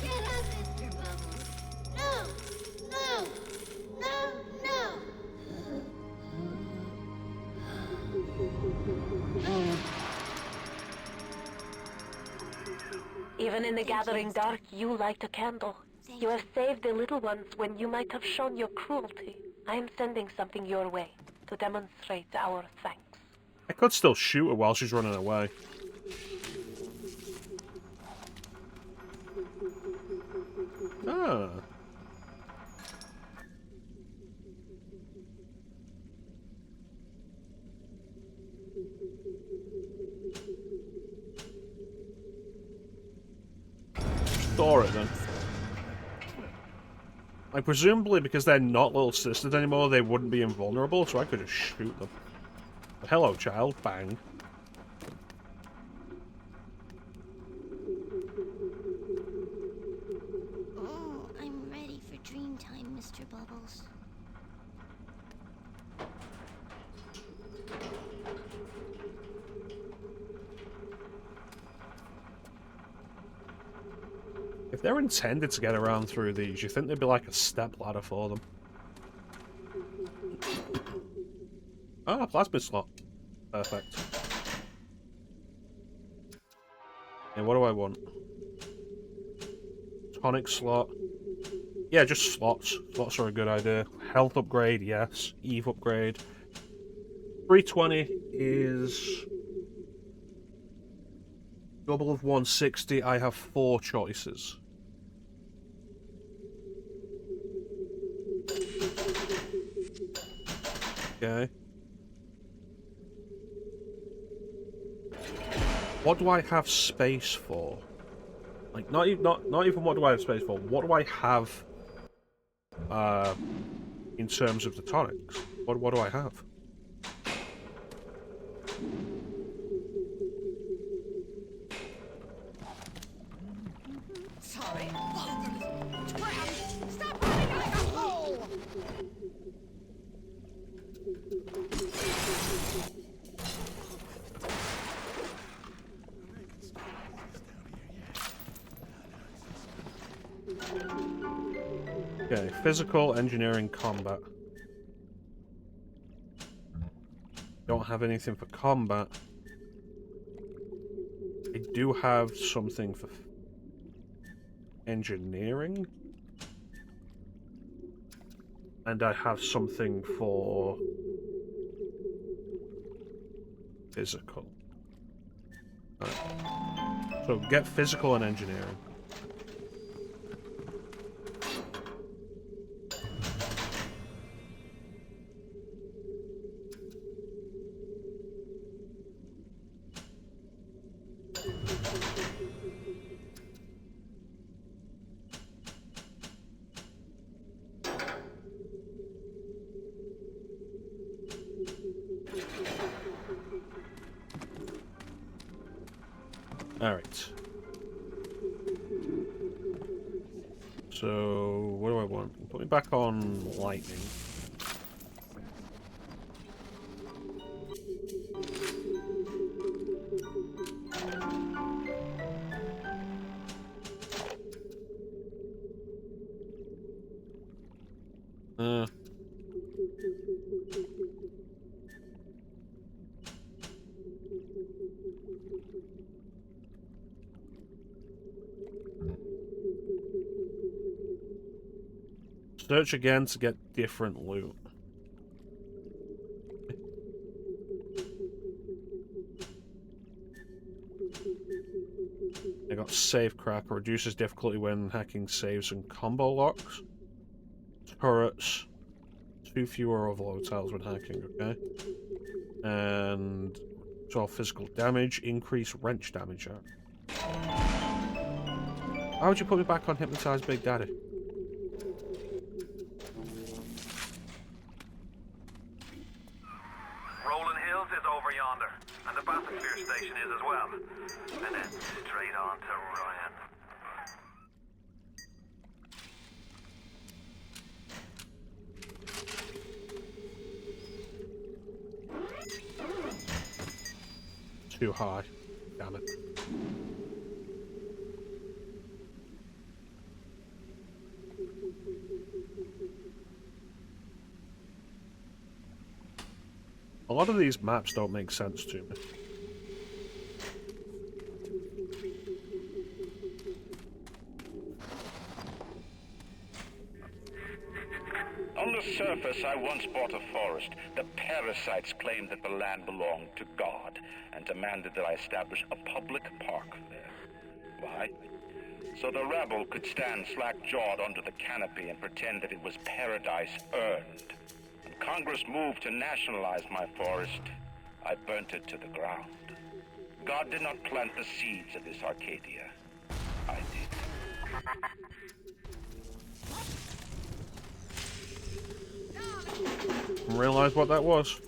Get up, Mr. Bubbles. No! When in the gathering dark you light a candle, you have saved the little ones when you might have shown your cruelty. I am sending something your way to demonstrate our thanks. I could still shoot her while she's running away. Ah. Store it then. Like, presumably because they're not little sisters anymore, they wouldn't be invulnerable, so I could just shoot them. Hello, child. Bang. Oh, I'm ready for dream time, Mr. Bubbles. If they're intended to get around through these, you think there'd be like a step ladder for them? Ah, plasmid slot. Perfect. And what do I want? Tonic slot. Yeah, just slots. Slots are a good idea. Health upgrade, yes. Eve upgrade. 320 is double of 160. I have 4 choices. Okay. What do I have space for? Like, not even what do I have space for. What do I have in terms of the tonics? What do I have? Sorry. Stop running like a hole! Okay, physical, engineering, combat. Don't have anything for combat. I do have something for engineering. And I have something for physical. Right. So get physical and engineering. Alright. So, what do I want? Put me back on lightning. Search again to get different loot. I got save cracker, reduces difficulty when hacking saves and combo locks. Turrets, 2 fewer overload tiles when hacking, okay? And 12 physical damage, increase wrench damage. Why would you put me back on Hypnotize Big Daddy? Station is as well. And then straight on to Ryan. Too high. Damn it. A lot of these maps don't make sense to me. On the surface, I once bought a forest. The parasites claimed that the land belonged to God and demanded that I establish a public park there. Why? So the rebel could stand slack-jawed under the canopy and pretend that it was paradise earned. When Congress moved to nationalize my forest, I burnt it to the ground. God did not plant the seeds of this Arcadia. I did. Didn't realize what that was.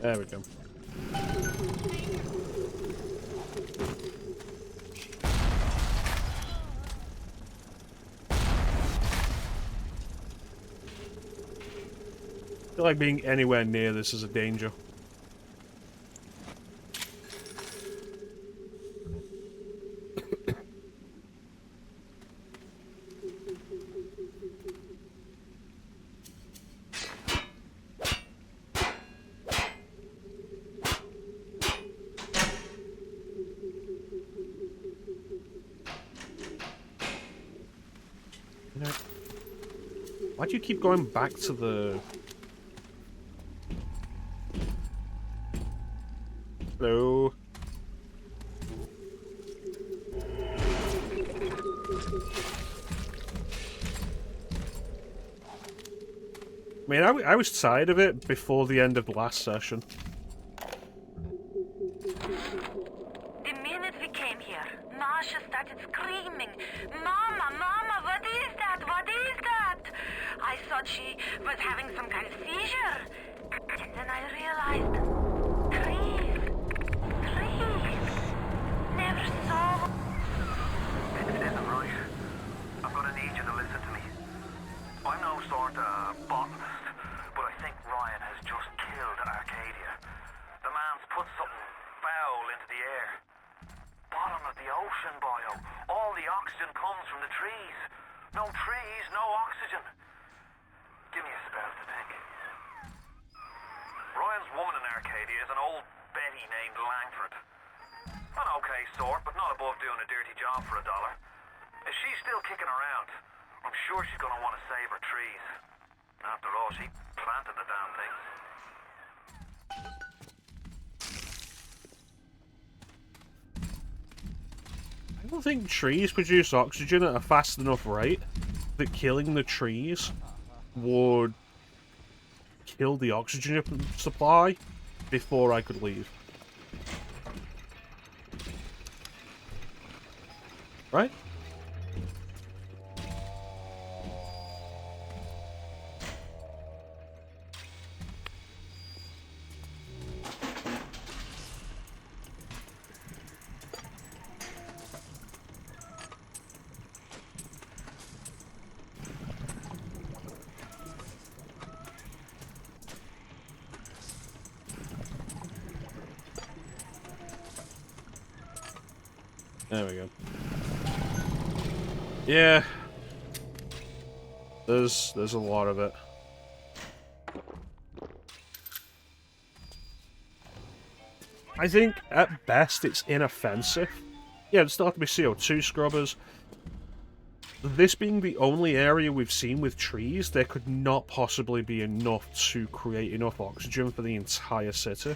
There we go. I feel like being anywhere near this is a danger. Why do you keep going back to the... Hello? I mean, I was tired of it before the end of the last session. The minute we came here, Masha started screaming, "Mama, Mama, what is that? What is that?" I thought she was having some kind of seizure. And then I realized, trees. Never saw. It isn't right. I'm gonna need you to listen to me. I'm no sort of botanist, but I think Ryan has just killed Arcadia. The man's put something foul into the air. Bottom of the ocean, Bio. All the oxygen comes from the trees. No trees, no oxygen. Give me a spell to think. Ryan's woman in Arcadia is an old Betty named Langford. An okay sort, but not above doing a dirty job for $1. If she's still kicking around, I'm sure she's gonna want to save her trees. After all, she planted the damn things. I don't think trees produce oxygen at a fast enough rate that killing the trees would kill the oxygen supply before I could leave. Right? There we go. Yeah. There's a lot of it. I think, at best, it's inoffensive. Yeah, there's still have to be CO2 scrubbers. This being the only area we've seen with trees, there could not possibly be enough to create enough oxygen for the entire city.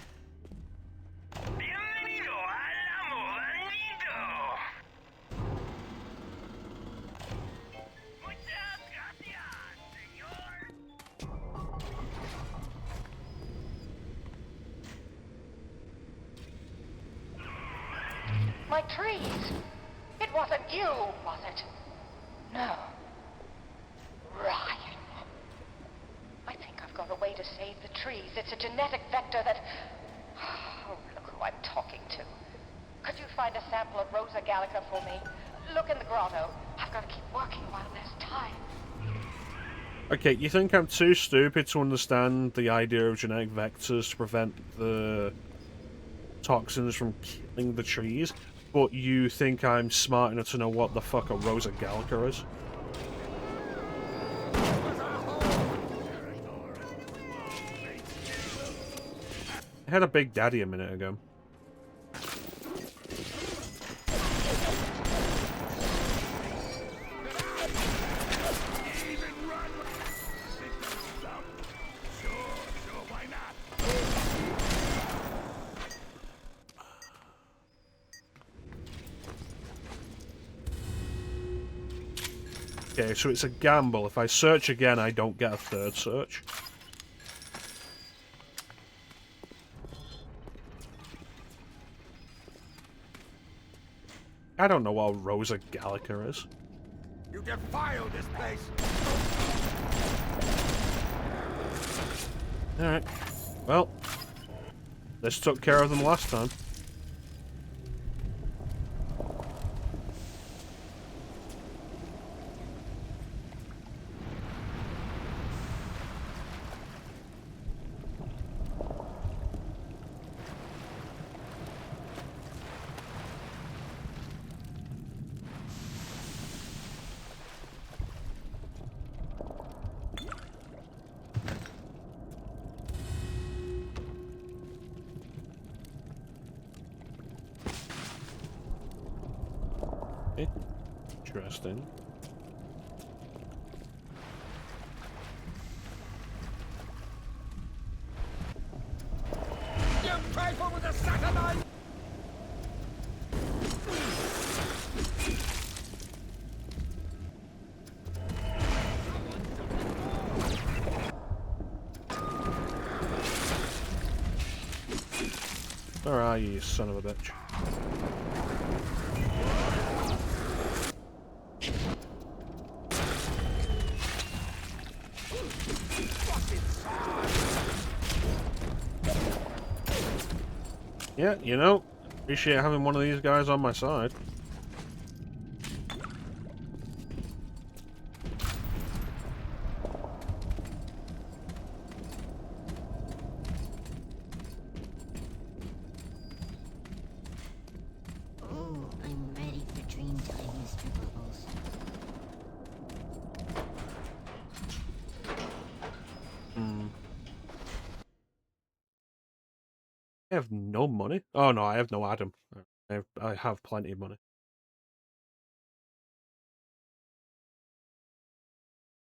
My trees! It wasn't you, was it? No. Ryan. I think I've got a way to save the trees. It's a genetic vector that... Oh, look who I'm talking to. Could you find a sample of Rosa Gallica for me? Look in the grotto. I've got to keep working while there's time. Okay, you think I'm too stupid to understand the idea of genetic vectors to prevent the toxins from killing the trees, but you think I'm smart enough to know what the fuck a Rosa Gallica is? I had a Big Daddy a minute ago. Okay, so it's a gamble. If I search again, I don't get a third search. I don't know what a Rosa Gallica is. You defile this place! Alright. Well, this took care of them last time. Interesting. You trifle with the satellite! Where are you, son of a bitch? Yeah, you know, appreciate having one of these guys on my side. Oh, I'm ready for dream time, Mr. Bubbles. I have no money. Oh no, I have no Adam. I have plenty of money.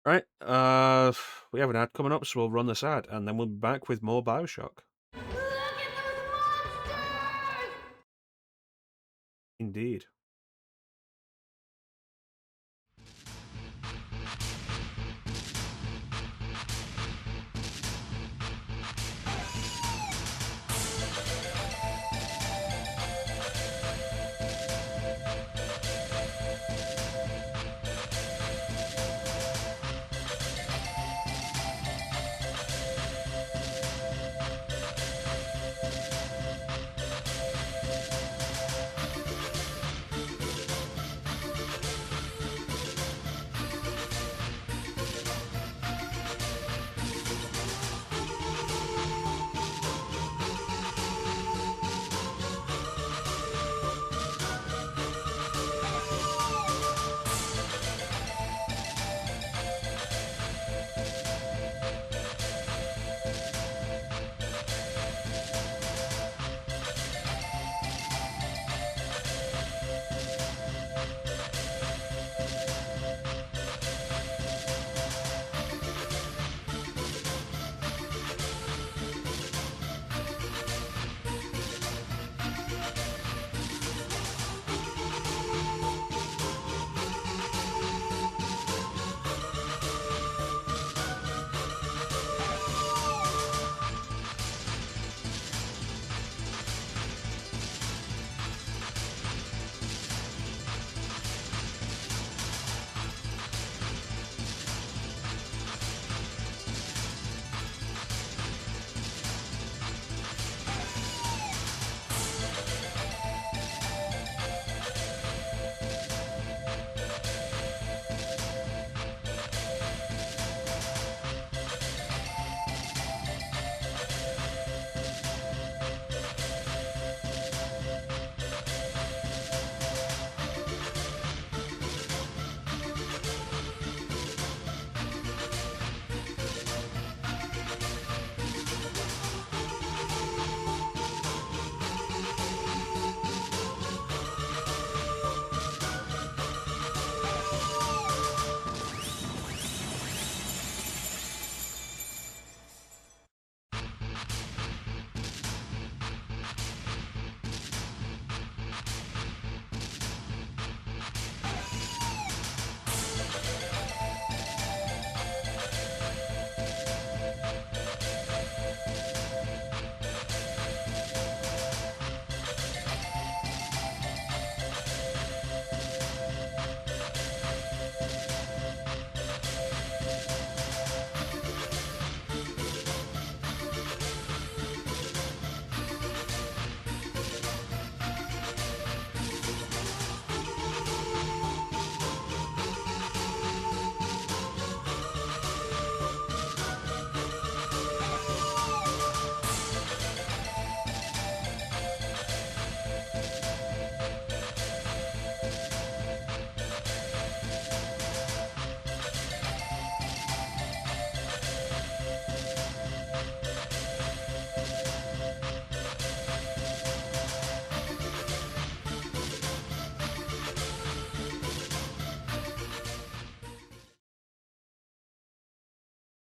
Right, we have an ad coming up, so we'll run this ad, and then we'll be back with more BioShock. Look at those monsters! Indeed.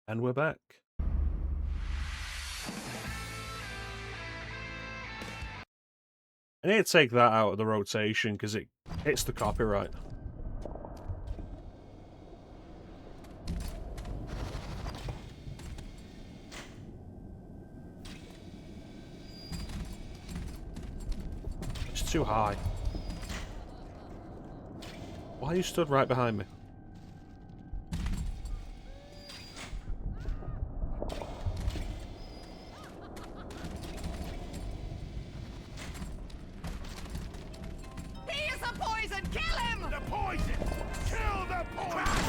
And we're back. I need to take that out of the rotation because it hits the copyright. It's too high. Why are you stood right behind me? He is the poison! Kill him! The poison! Kill the poison!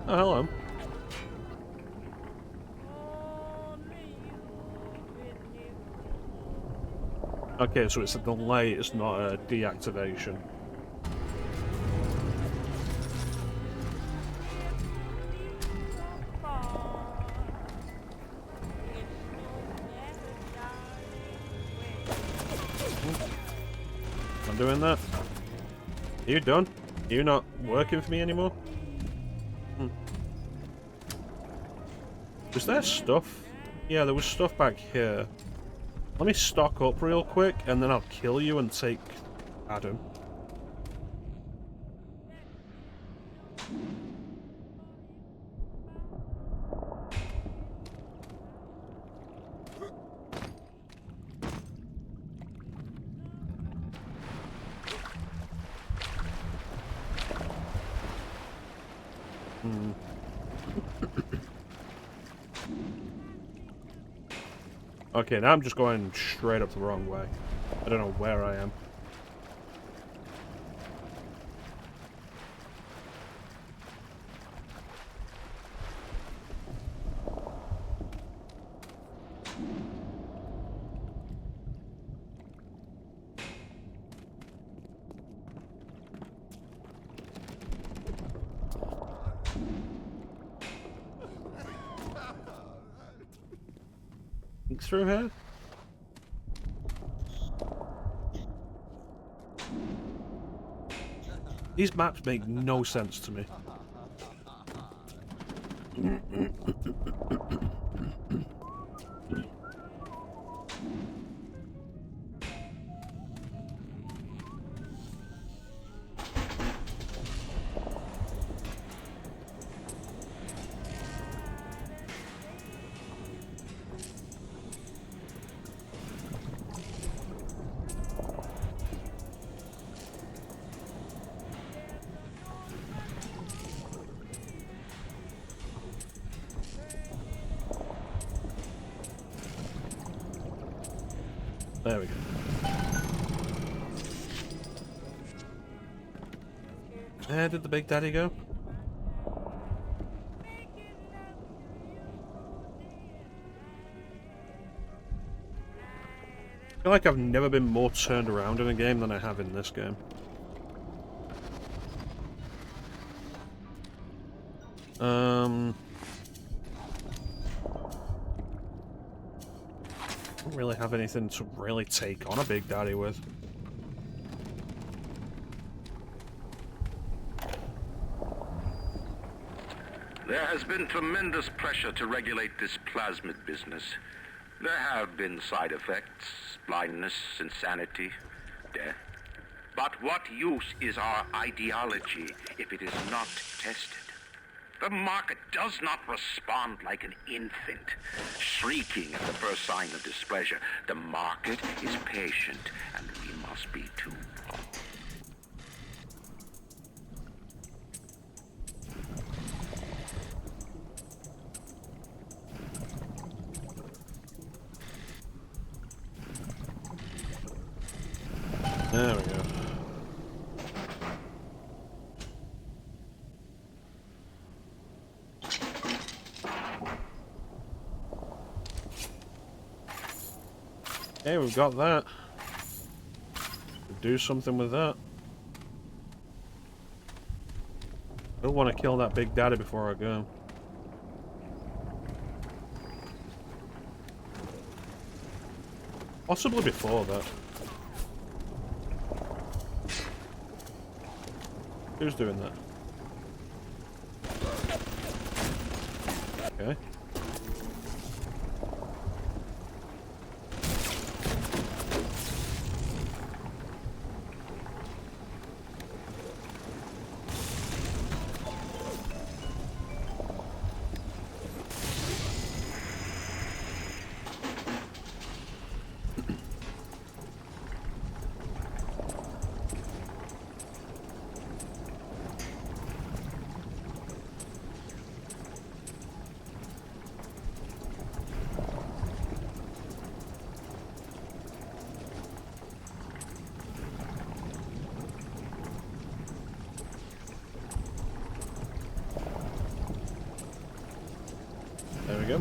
Oh, hello. Okay, so it's a delay, it's not a deactivation. I'm doing that. Are you done? Are you not working for me anymore? Was there stuff? Yeah, there was stuff back here. Let me stock up real quick, and then I'll kill you and take Adam. Okay, now I'm just going straight up the wrong way. I don't know where I am. Think through here? These maps make no sense to me. There we go. Did the Big Daddy go? I feel like I've never been more turned around in a game than I have in this game. Don't really have anything to really take on a Big Daddy with. There has been tremendous pressure to regulate this plasmid business. There have been side effects, blindness, insanity, death. But what use is our ideology if it is not tested? The market does not respond like an infant, shrieking at the first sign of displeasure. The market is patient, and we must be too. There we go. Okay, we've got that. Do something with that. I don't want to kill that Big Daddy before I go. Possibly before that. Who's doing that? Okay. There we go.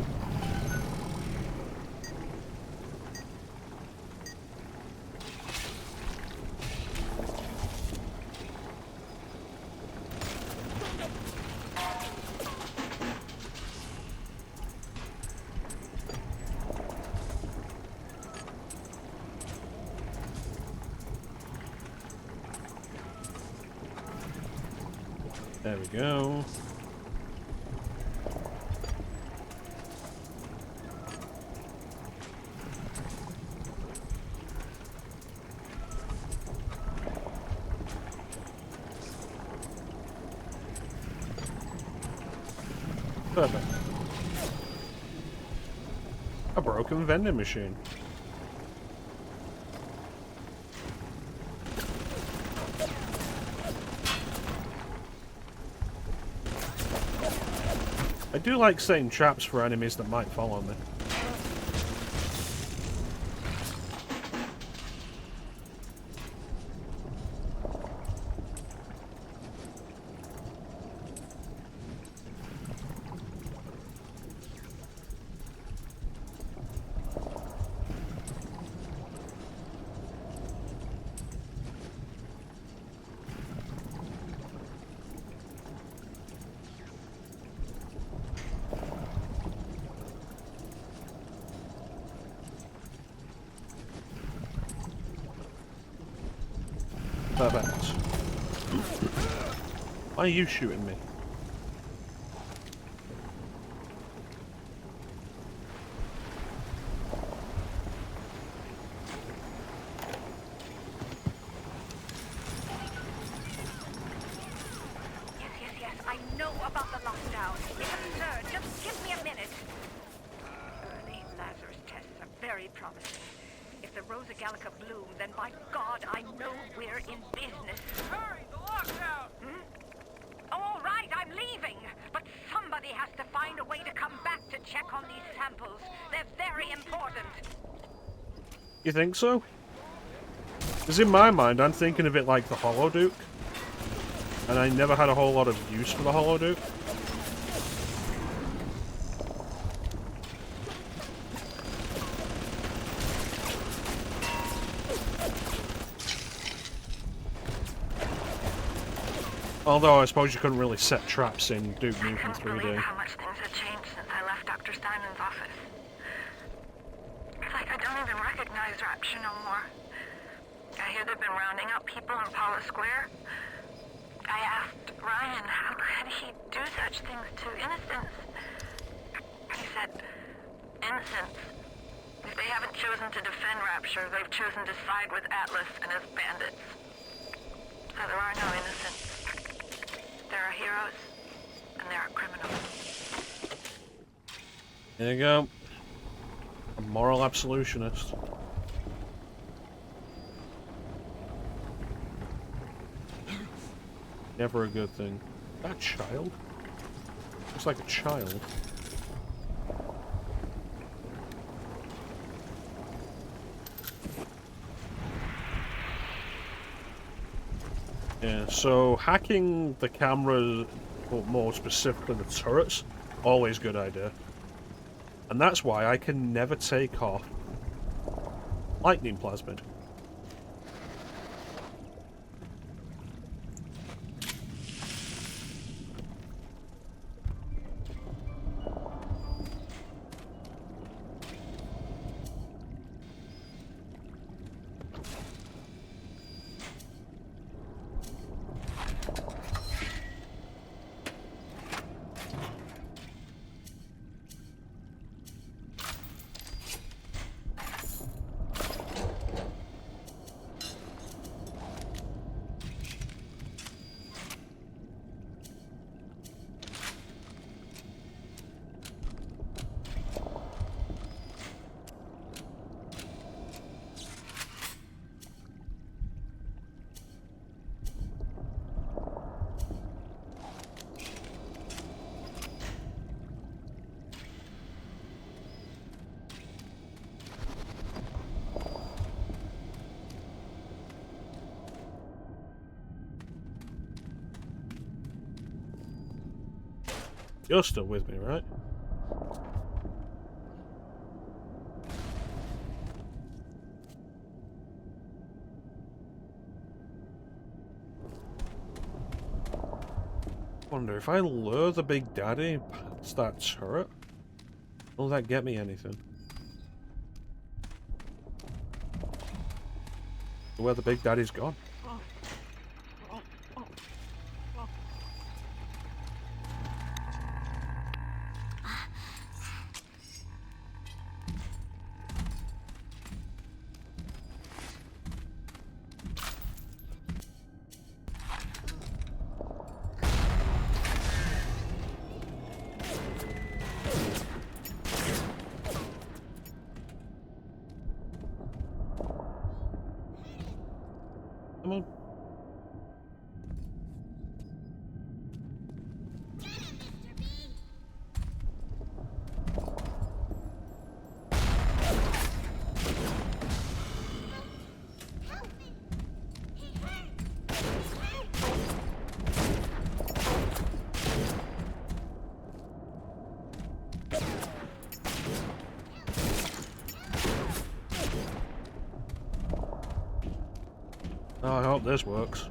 There we go. Perfect. A broken vending machine. I do like setting traps for enemies that might follow me. Perfect. Why are you shooting me? Yes, I know about the lockdown. It's absurd. Just give me a minute. Early Lazarus tests are very promising. If the Rosa Gallica bloom, then by God, I know we're in business. Hurry, the lockdown! All right, I'm leaving. But somebody has to find a way to come back to check on these samples. They're very important. You think so? Because in my mind, I'm thinking of it like the Holoduke. And I never had a whole lot of use for the Holoduke. Although I suppose you couldn't really set traps in Duke Nukem 3D. I can't believe how much things have changed since I left Dr. Steinman's office. It's like I don't even recognize Rapture no more. I hear they've been rounding up people in Paula Square. I asked Ryan how could he do such things to innocents. He said, innocents. If they haven't chosen to defend Rapture, they've chosen to side with Atlas and his bandits. So there are no innocents. There are heroes, and there are criminals. There you go. A moral absolutionist. Never a good thing. That child? Looks like a child. Yeah, so hacking the cameras, or more specifically the turrets, always a good idea. And that's why I can never take off lightning plasmid. You're still with me, right? Wonder if I lure the Big Daddy past that turret, will that get me anything? Where the Big Daddy's gone? Come on. Oh, I hope this works.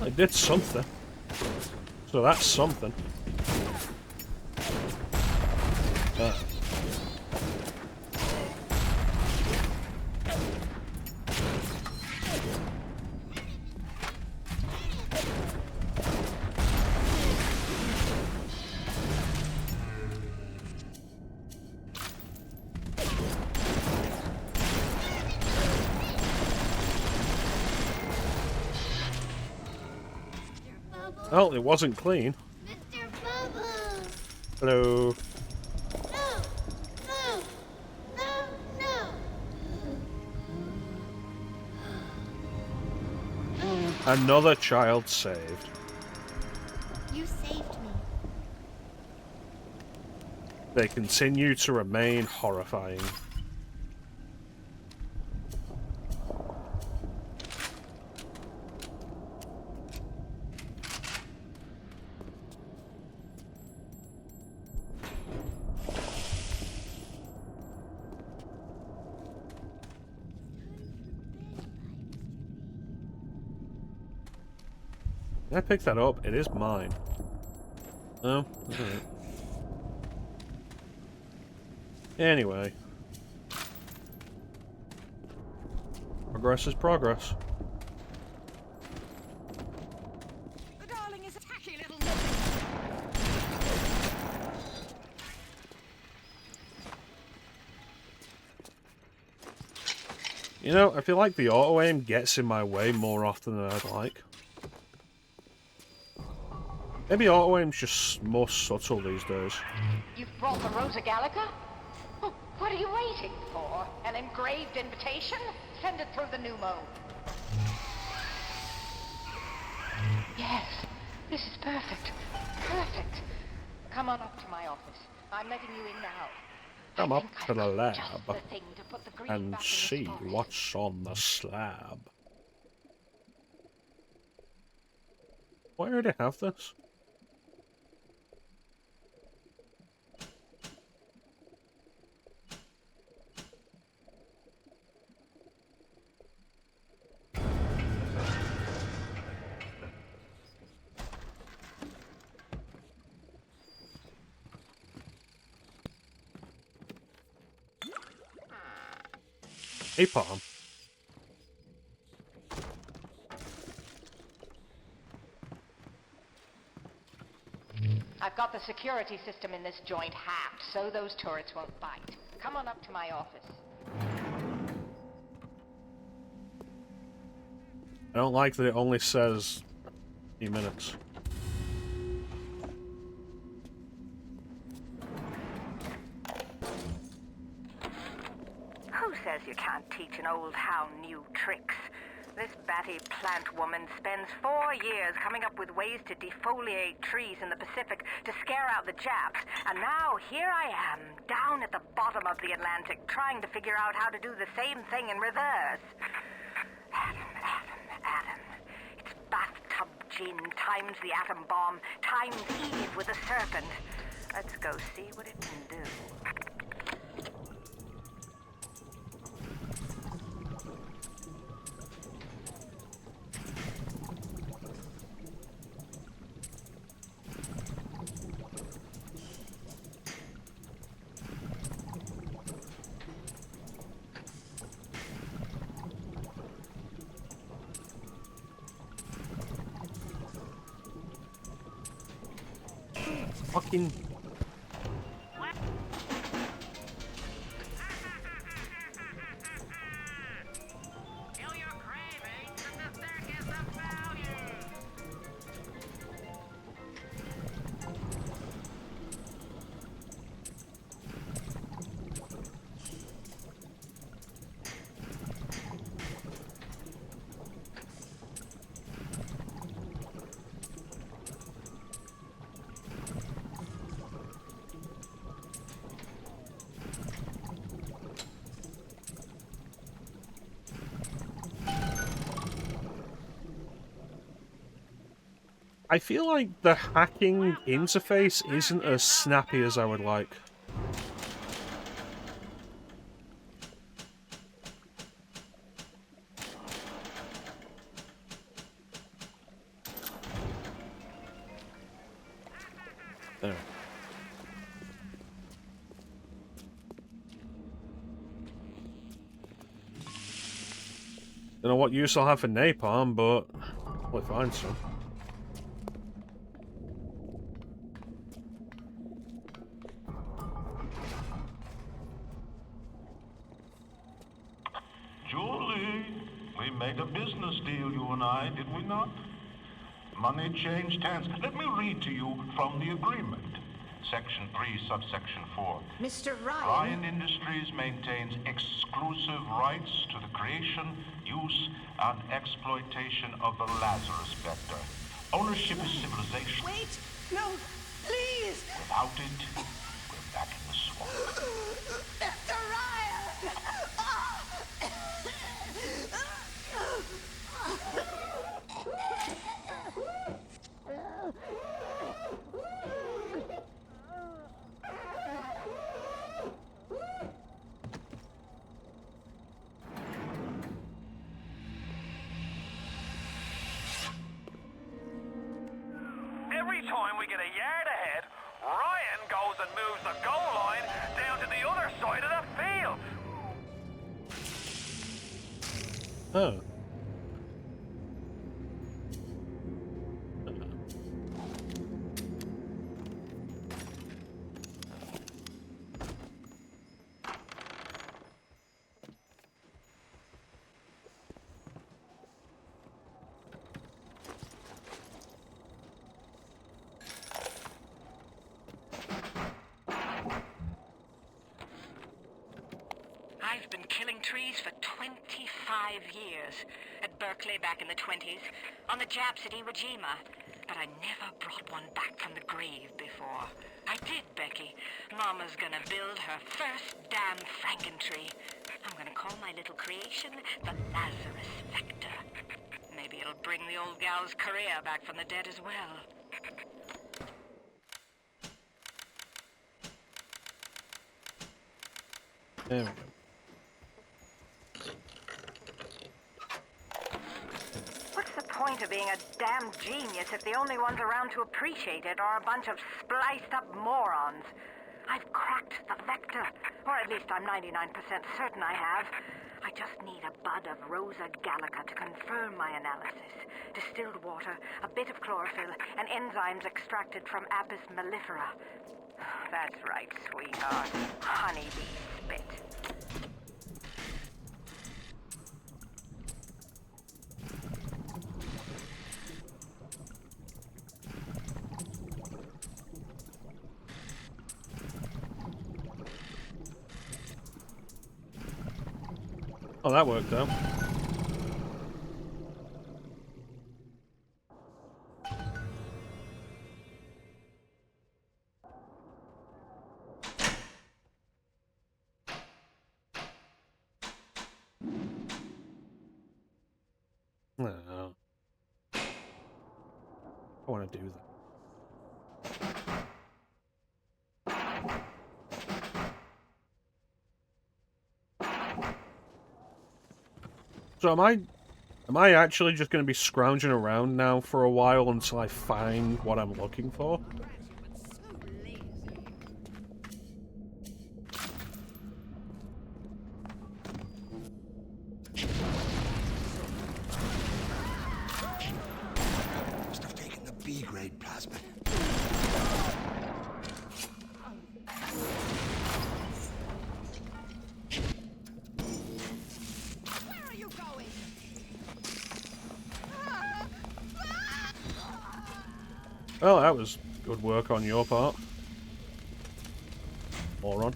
I did something. So that's something. Well, it wasn't clean. Mr. Bubbles! Hello. No! No! No! No! Another child saved. You saved me. They continue to remain horrifying. Can I pick that up? It is mine. No? Alright. Anyway. Progress is progress. The darling is a tacky little... You know, I feel like the auto-aim gets in my way more often than I'd like. Maybe auto-aim's just more subtle these days. You've brought the Rosa Gallica? Oh, what are you waiting for? An engraved invitation? Send it through the pneumo. Yes, this is perfect. Perfect. Come on up to my office. I'm letting you in now. Come up to the lab Just the thing to put the green and back in see its forest. what's on the slab. Why do I have this? A palm. I've got the security system in this joint hacked, so those turrets won't bite. Come on up to my office. I don't like that it only says a few minutes. Who says you can't teach an old hound new tricks? This batty plant woman spends 4 years coming up with ways to defoliate trees in the Pacific to scare out the Japs, and now here I am, down at the bottom of the Atlantic, trying to figure out how to do the same thing in reverse. Adam. It's bathtub gin times the atom bomb times Eve with a serpent. Let's go see what it can do. Fucking... Kill your cravings and the circus of value. I feel like the hacking interface isn't as snappy as I would like. There. Don't know what use I'll have for napalm, but we'll find some. Julie, we made a business deal, you and I, did we not? Money changed hands. Let me read to you from the agreement. Section 3, subsection 4. Mr. Ryan. Ryan Industries maintains exclusive rights to the creation, use, and exploitation of the Lazarus vector. Ownership is civilization. Wait! No! Please! Without it, we're back in the swamp. Mr. Ryan! Every time we get a yard ahead, Ryan goes and moves the goal line down to the other side of the field. Oh. I've been killing trees for 25 years. At Berkeley back in the 20s, on the Japs at Iwo Jima. But I never brought one back from the grave before. I did, Becky. Mama's gonna build her first damn Frankentree. I'm gonna call my little creation the Lazarus Vector. Maybe it'll bring the old gal's career back from the dead as well. There we go. What's the point of being a damn genius if the only ones around to appreciate it are a bunch of spliced-up morons? I've cracked the vector, or at least I'm 99% certain I have. I just need a bud of Rosa gallica to confirm my analysis. Distilled water, a bit of chlorophyll, and enzymes extracted from Apis mellifera. That's right, sweetheart. Honeybee spit. Oh, that worked out. No. I want to do that. So am I actually just going to be scrounging around now for a while until I find what I'm looking for? Must have taken the B-grade plasmid. Where are you going? Well, that was good work on your part. Moron.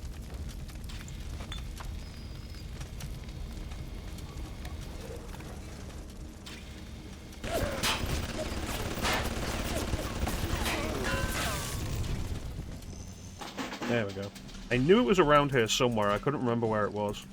There we go. I knew it was around here somewhere, I couldn't remember where it was.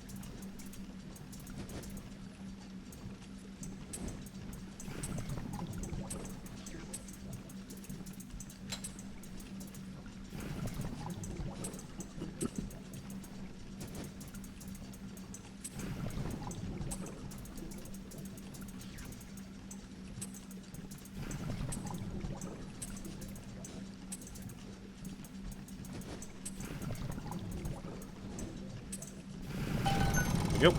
Yep.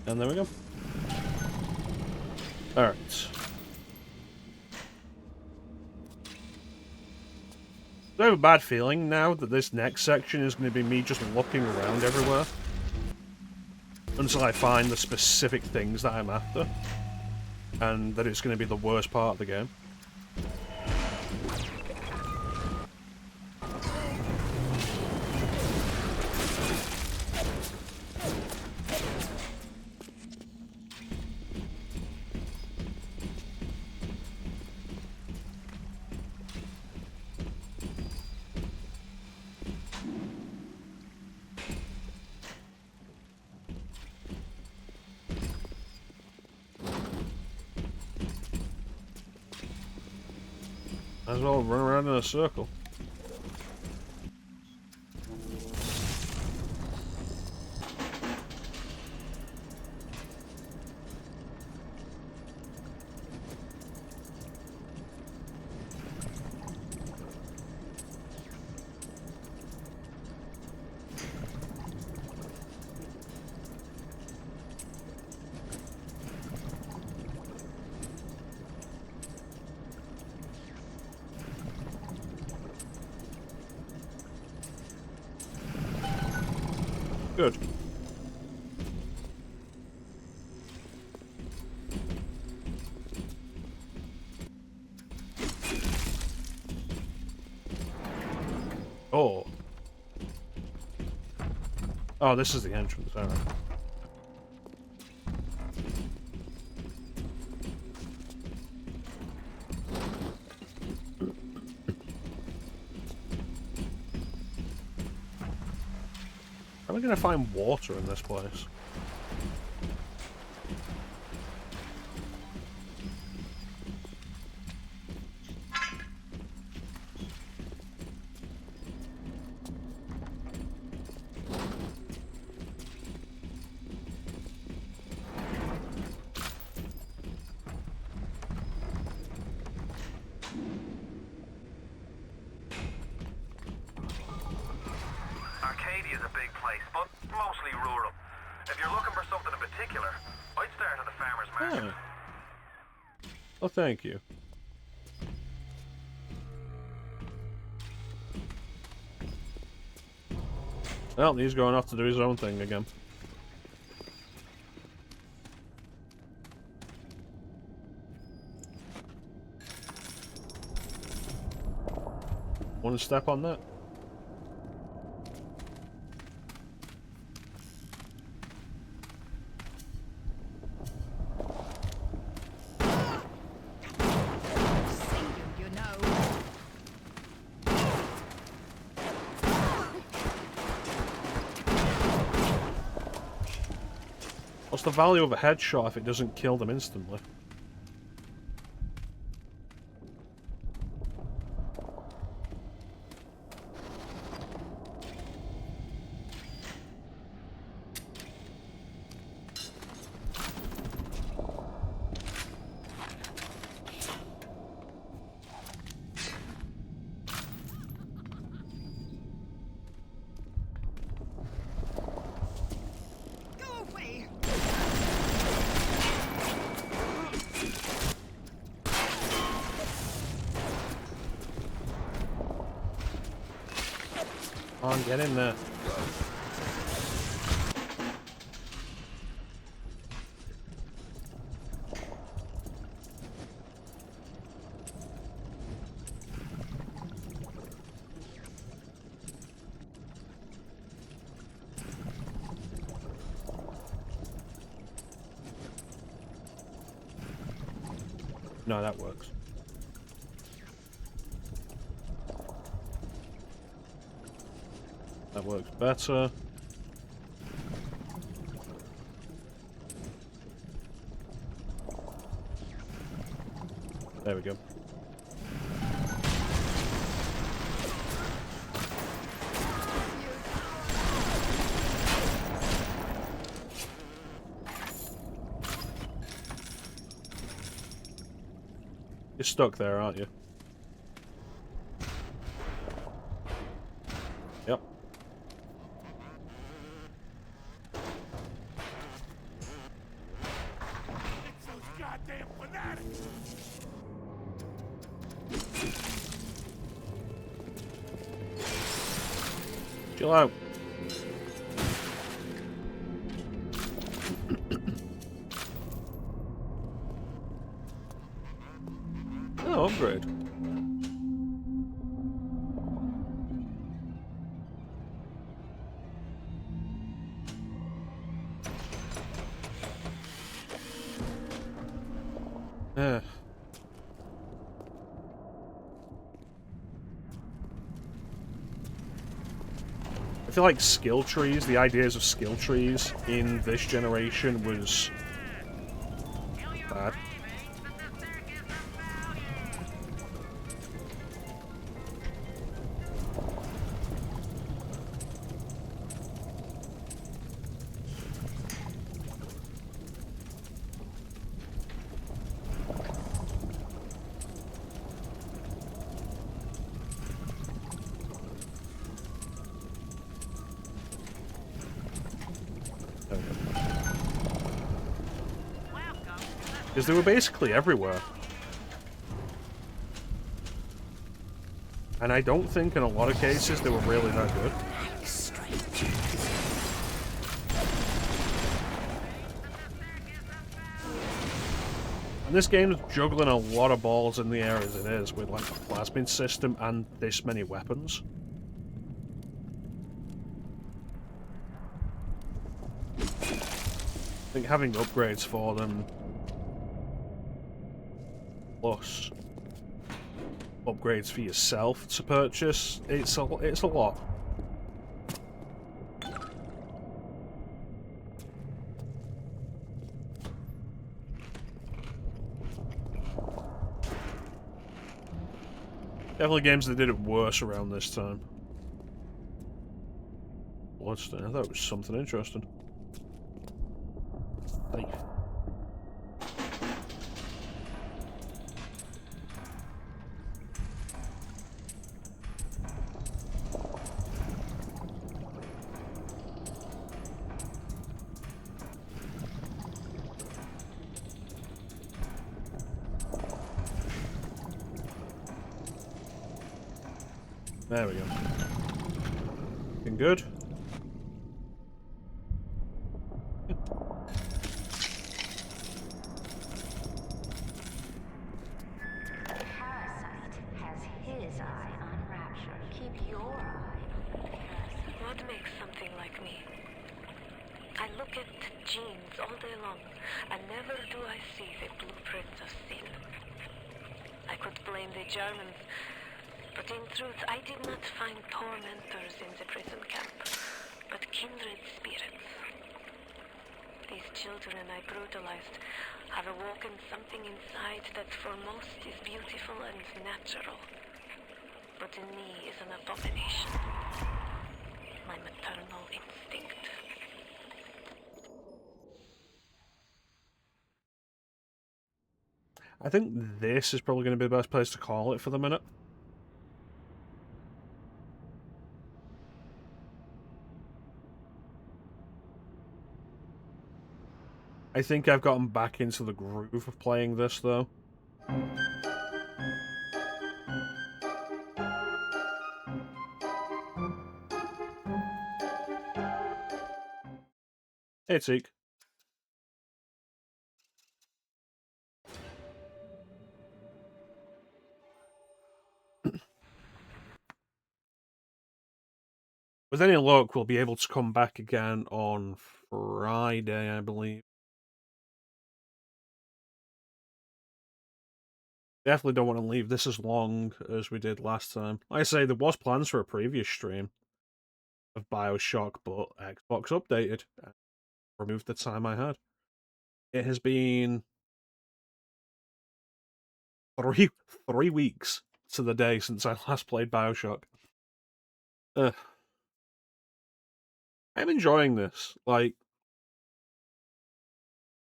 And there we go. Alright. I have a bad feeling now that this next section is going to be me just looking around everywhere until I find the specific things that I'm after, and that it's going to be the worst part of the game. Might as well run around in a circle. Good. Oh. Oh, this is the entrance, alright. How am I gonna find water in this place? Arcadia's a big place, but mostly rural. If you're looking for something in particular, I'd start at the farmer's market. Oh, thank you. Well, he's going off to do his own thing again. Want to step on that? What's the value of a headshot if it doesn't kill them instantly? Come on, get in there. No, that works. That works better. There we go. You're stuck there, aren't you? Yep. It's those goddamn fanatics! Chill out. Oh, upgrade. Yeah. I feel like skill trees, the ideas of skill trees in this generation was bad. Because they were basically everywhere. And I don't think in a lot of cases they were really that good. And this game's juggling a lot of balls in the air as it is, with like the Plasmid system and this many weapons. I think having upgrades for them, plus upgrades for yourself to purchase, it's a lot. Definitely games that did it worse around this time. What's that? I thought it was something interesting. Safe. There we go. Looking good. I look at genes all day long, and never do I see the blueprint of sin. I could blame the Germans, but in truth I did not find tormentors in the prison camp, but kindred spirits. These children I brutalized have awoken something inside that for most is beautiful and natural, but in me is an abomination. My maternal instinct. I think this is probably going to be the best place to call it for the minute. I think I've gotten back into the groove of playing this, though. Hey, Teak. With any luck, we'll be able to come back again on Friday, I believe. Definitely don't want to leave this as long as we did last time. Like I say, there was plans for a previous stream of BioShock, but Xbox updated and removed the time I had. It has been three weeks to the day since I last played BioShock. I'm enjoying this. Like,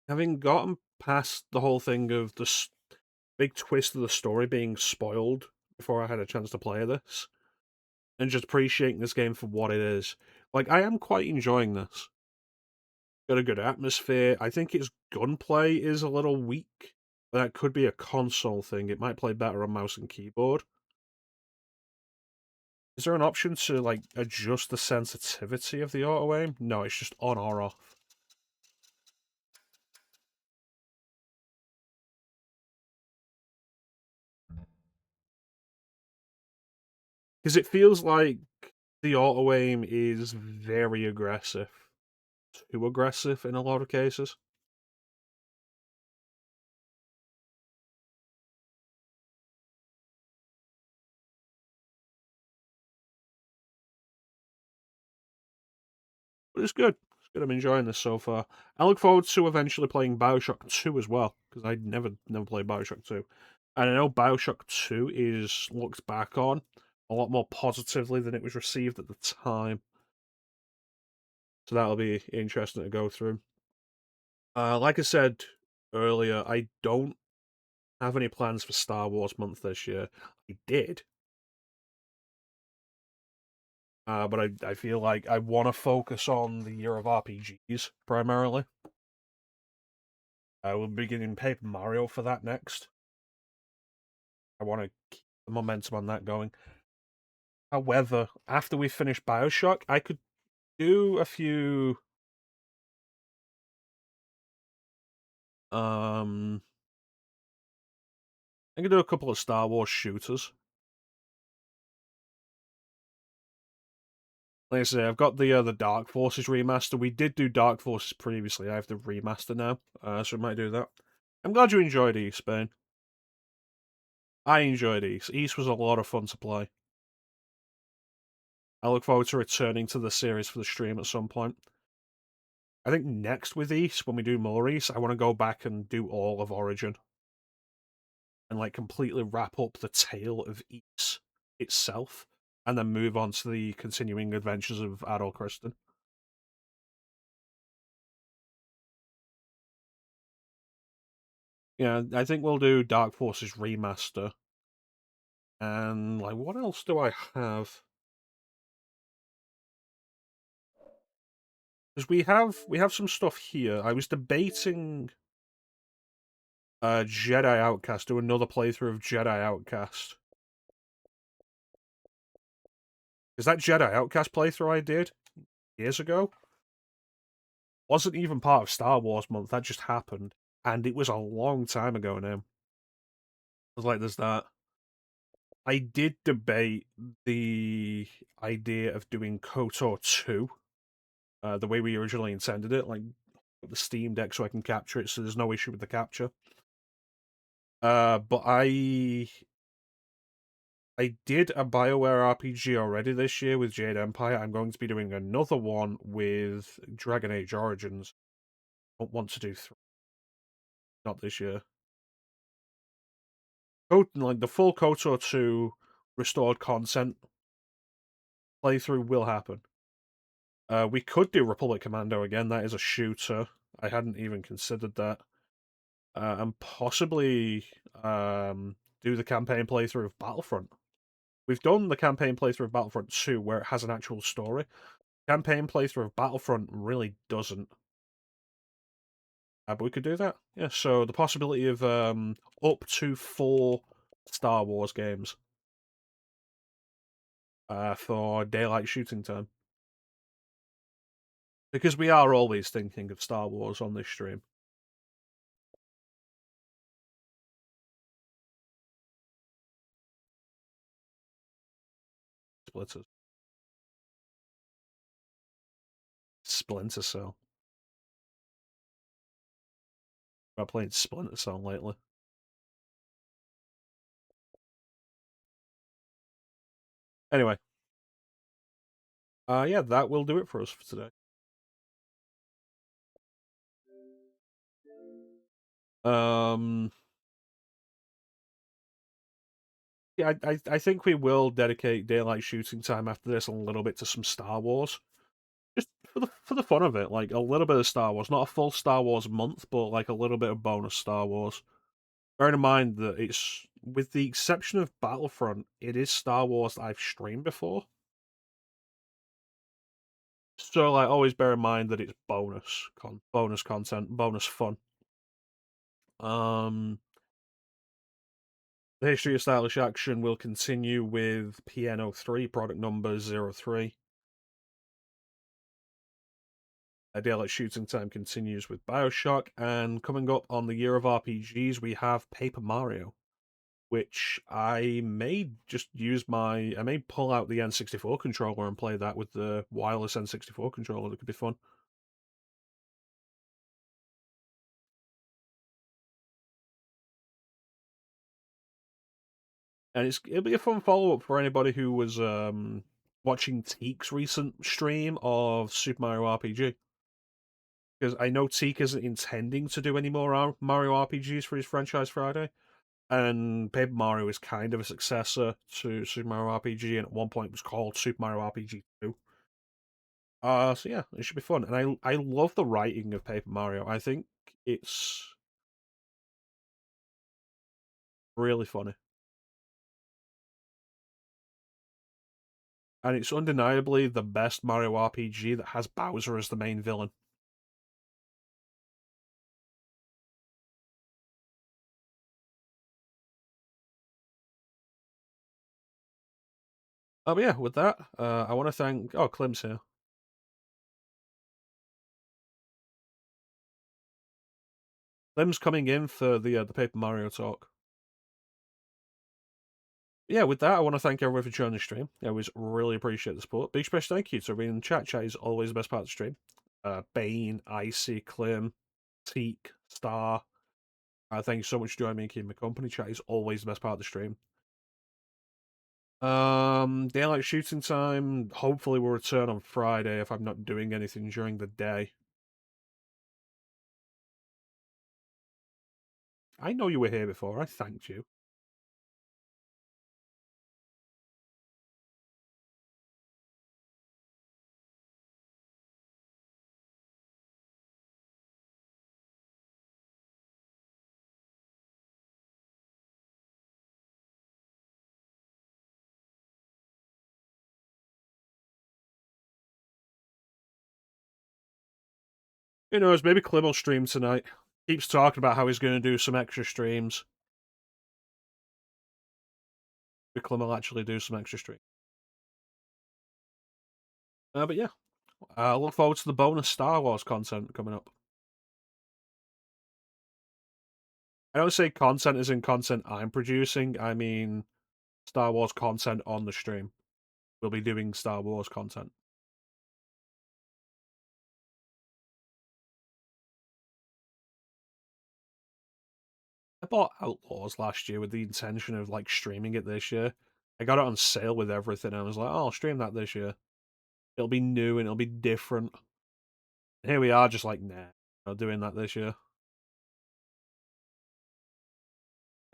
having gotten past the whole thing of the big twist of the story being spoiled before I had a chance to play this, and just appreciating this game for what it is. Like, I am quite enjoying this. Got a good atmosphere. I think its gunplay is a little weak. That could be a console thing. It might play better on mouse and keyboard. Is there an option to, like, adjust the sensitivity of the auto-aim? No, it's just on or off. Because it feels like the auto-aim is very aggressive. Too aggressive in a lot of cases. But it's good. It's good. I'm enjoying this so far. I look forward to eventually playing BioShock 2 as well, because I never played BioShock 2. And I know BioShock 2 is looked back on a lot more positively than it was received at the time. So that'll be interesting to go through. Like I said earlier, I don't have any plans for Star Wars month this year. I did. But I feel like I want to focus on the year of RPGs primarily. We'll be getting Paper Mario for that next. I want to keep the momentum on that going. However, after we finish BioShock, I could do a few I could do a couple of Star Wars shooters. Like I say, I've got the Dark Forces remaster. We did do Dark Forces previously. I have the remaster now, so we might do that. I'm glad you enjoyed East, Spain. I enjoyed East. East was a lot of fun to play. I look forward to returning to the series for the stream at some point. I think next with East, when we do more East, I want to go back and do all of Origin. And like completely wrap up the tale of East itself. And then move on to the continuing adventures of Adol Kristen. Yeah, I think we'll do Dark Forces Remaster. And like, what else do I have? Because we have some stuff here. I was debating Jedi Outcast, do another playthrough of Jedi Outcast. Is that Jedi Outcast playthrough I did years ago? Wasn't even part of Star Wars month, that just happened. And it was a long time ago now. I was like, there's that. I did debate the idea of doing KOTOR 2 the way we originally intended it, like the Steam Deck, so I can capture it. So there's no issue with the capture. But I did a BioWare RPG already this year with Jade Empire. I'm going to be doing another one with Dragon Age Origins. I don't want to do 3, not this year. Like the full KOTOR 2 restored content playthrough will happen. We could do Republic Commando again. That is a shooter. I hadn't even considered that. And possibly do the campaign playthrough of Battlefront. We've done the campaign playthrough of Battlefront 2 where it has an actual story. Campaign playthrough of Battlefront really doesn't. But we could do that. Yeah, so the possibility of up to 4 Star Wars games for daylight shooting time. Because we are always thinking of Star Wars on this stream. Splitters. Splinter Cell. I've played Splinter Cell lately. Anyway. Yeah, that will do it for us for today. Yeah, I think we will dedicate daylight shooting time after this a little bit to some Star Wars. Just for the fun of it, like a little bit of Star Wars, not a full Star Wars month, but like a little bit of bonus Star Wars. Bearing in mind that it's, with the exception of Battlefront, it is Star Wars that I've streamed before. So like always bear in mind that it's bonus content, bonus fun. The history of stylish action will continue with PN03, product number 03. Daylight shooting time continues with BioShock, and coming up on the year of RPGs, we have Paper Mario, which I may just use I may pull out the N64 controller and play that with the wireless N64 controller. That could be fun. And it'll be a fun follow-up for anybody who was watching Teek's recent stream of Super Mario RPG. Because I know Teak isn't intending to do any more Mario RPGs for his Franchise Friday, and Paper Mario is kind of a successor to Super Mario RPG, and at one point was called Super Mario RPG 2. So yeah, it should be fun, and I love the writing of Paper Mario. I think it's really funny, and it's undeniably the best Mario RPG that has Bowser as the main villain. But yeah, with that, I want to thank. Oh, Clem's here. Clem's coming in for the Paper Mario talk. Yeah, with that, I want to thank everyone for joining the stream. I always really appreciate the support. Big special thank you to everyone in chat. Chat is always the best part of the stream. Bane, Icy, Clem, Teak, Star. Thank you so much for joining me and keeping me company. Chat is always the best part of the stream. Daylight shooting time. Hopefully will return on Friday if I'm not doing anything during the day. I know you were here before. I thanked you. Who knows? Maybe Clem will stream tonight. Keeps talking about how he's going to do some extra streams. Maybe Clem will actually do some extra streams. But yeah, I look forward to the bonus Star Wars content coming up. I don't say content as in content I'm producing. I mean Star Wars content on the stream. We'll be doing Star Wars content. I bought Outlaws last year with the intention of like streaming it this year. I got it on sale with everything. I was like, oh, I'll stream that this year. It'll be new and it'll be different. And here we are, just like, nah, not doing that this year.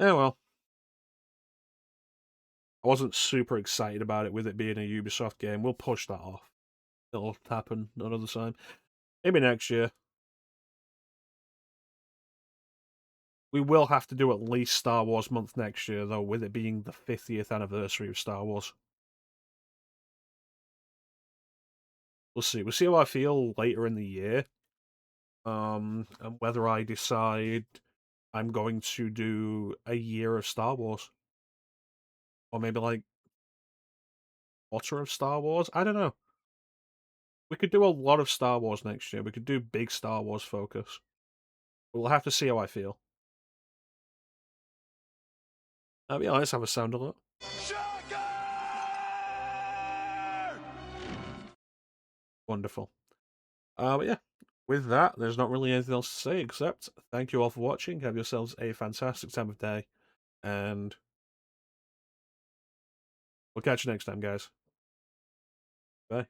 Yeah, well. I wasn't super excited about it with it being a Ubisoft game. We'll push that off. It'll happen another time. Maybe next year. We will have to do at least Star Wars month next year, though, with it being the 50th anniversary of Star Wars. We'll see. We'll see how I feel later in the year. And whether I decide I'm going to do a year of Star Wars. Or maybe like quarter of Star Wars. I don't know. We could do a lot of Star Wars next year. We could do big Star Wars focus. We'll have to see how I feel. Yeah, let's have a sound alert. Wonderful. But yeah, with that, there's not really anything else to say except thank you all for watching. Have yourselves a fantastic time of day, and we'll catch you next time, guys. Bye.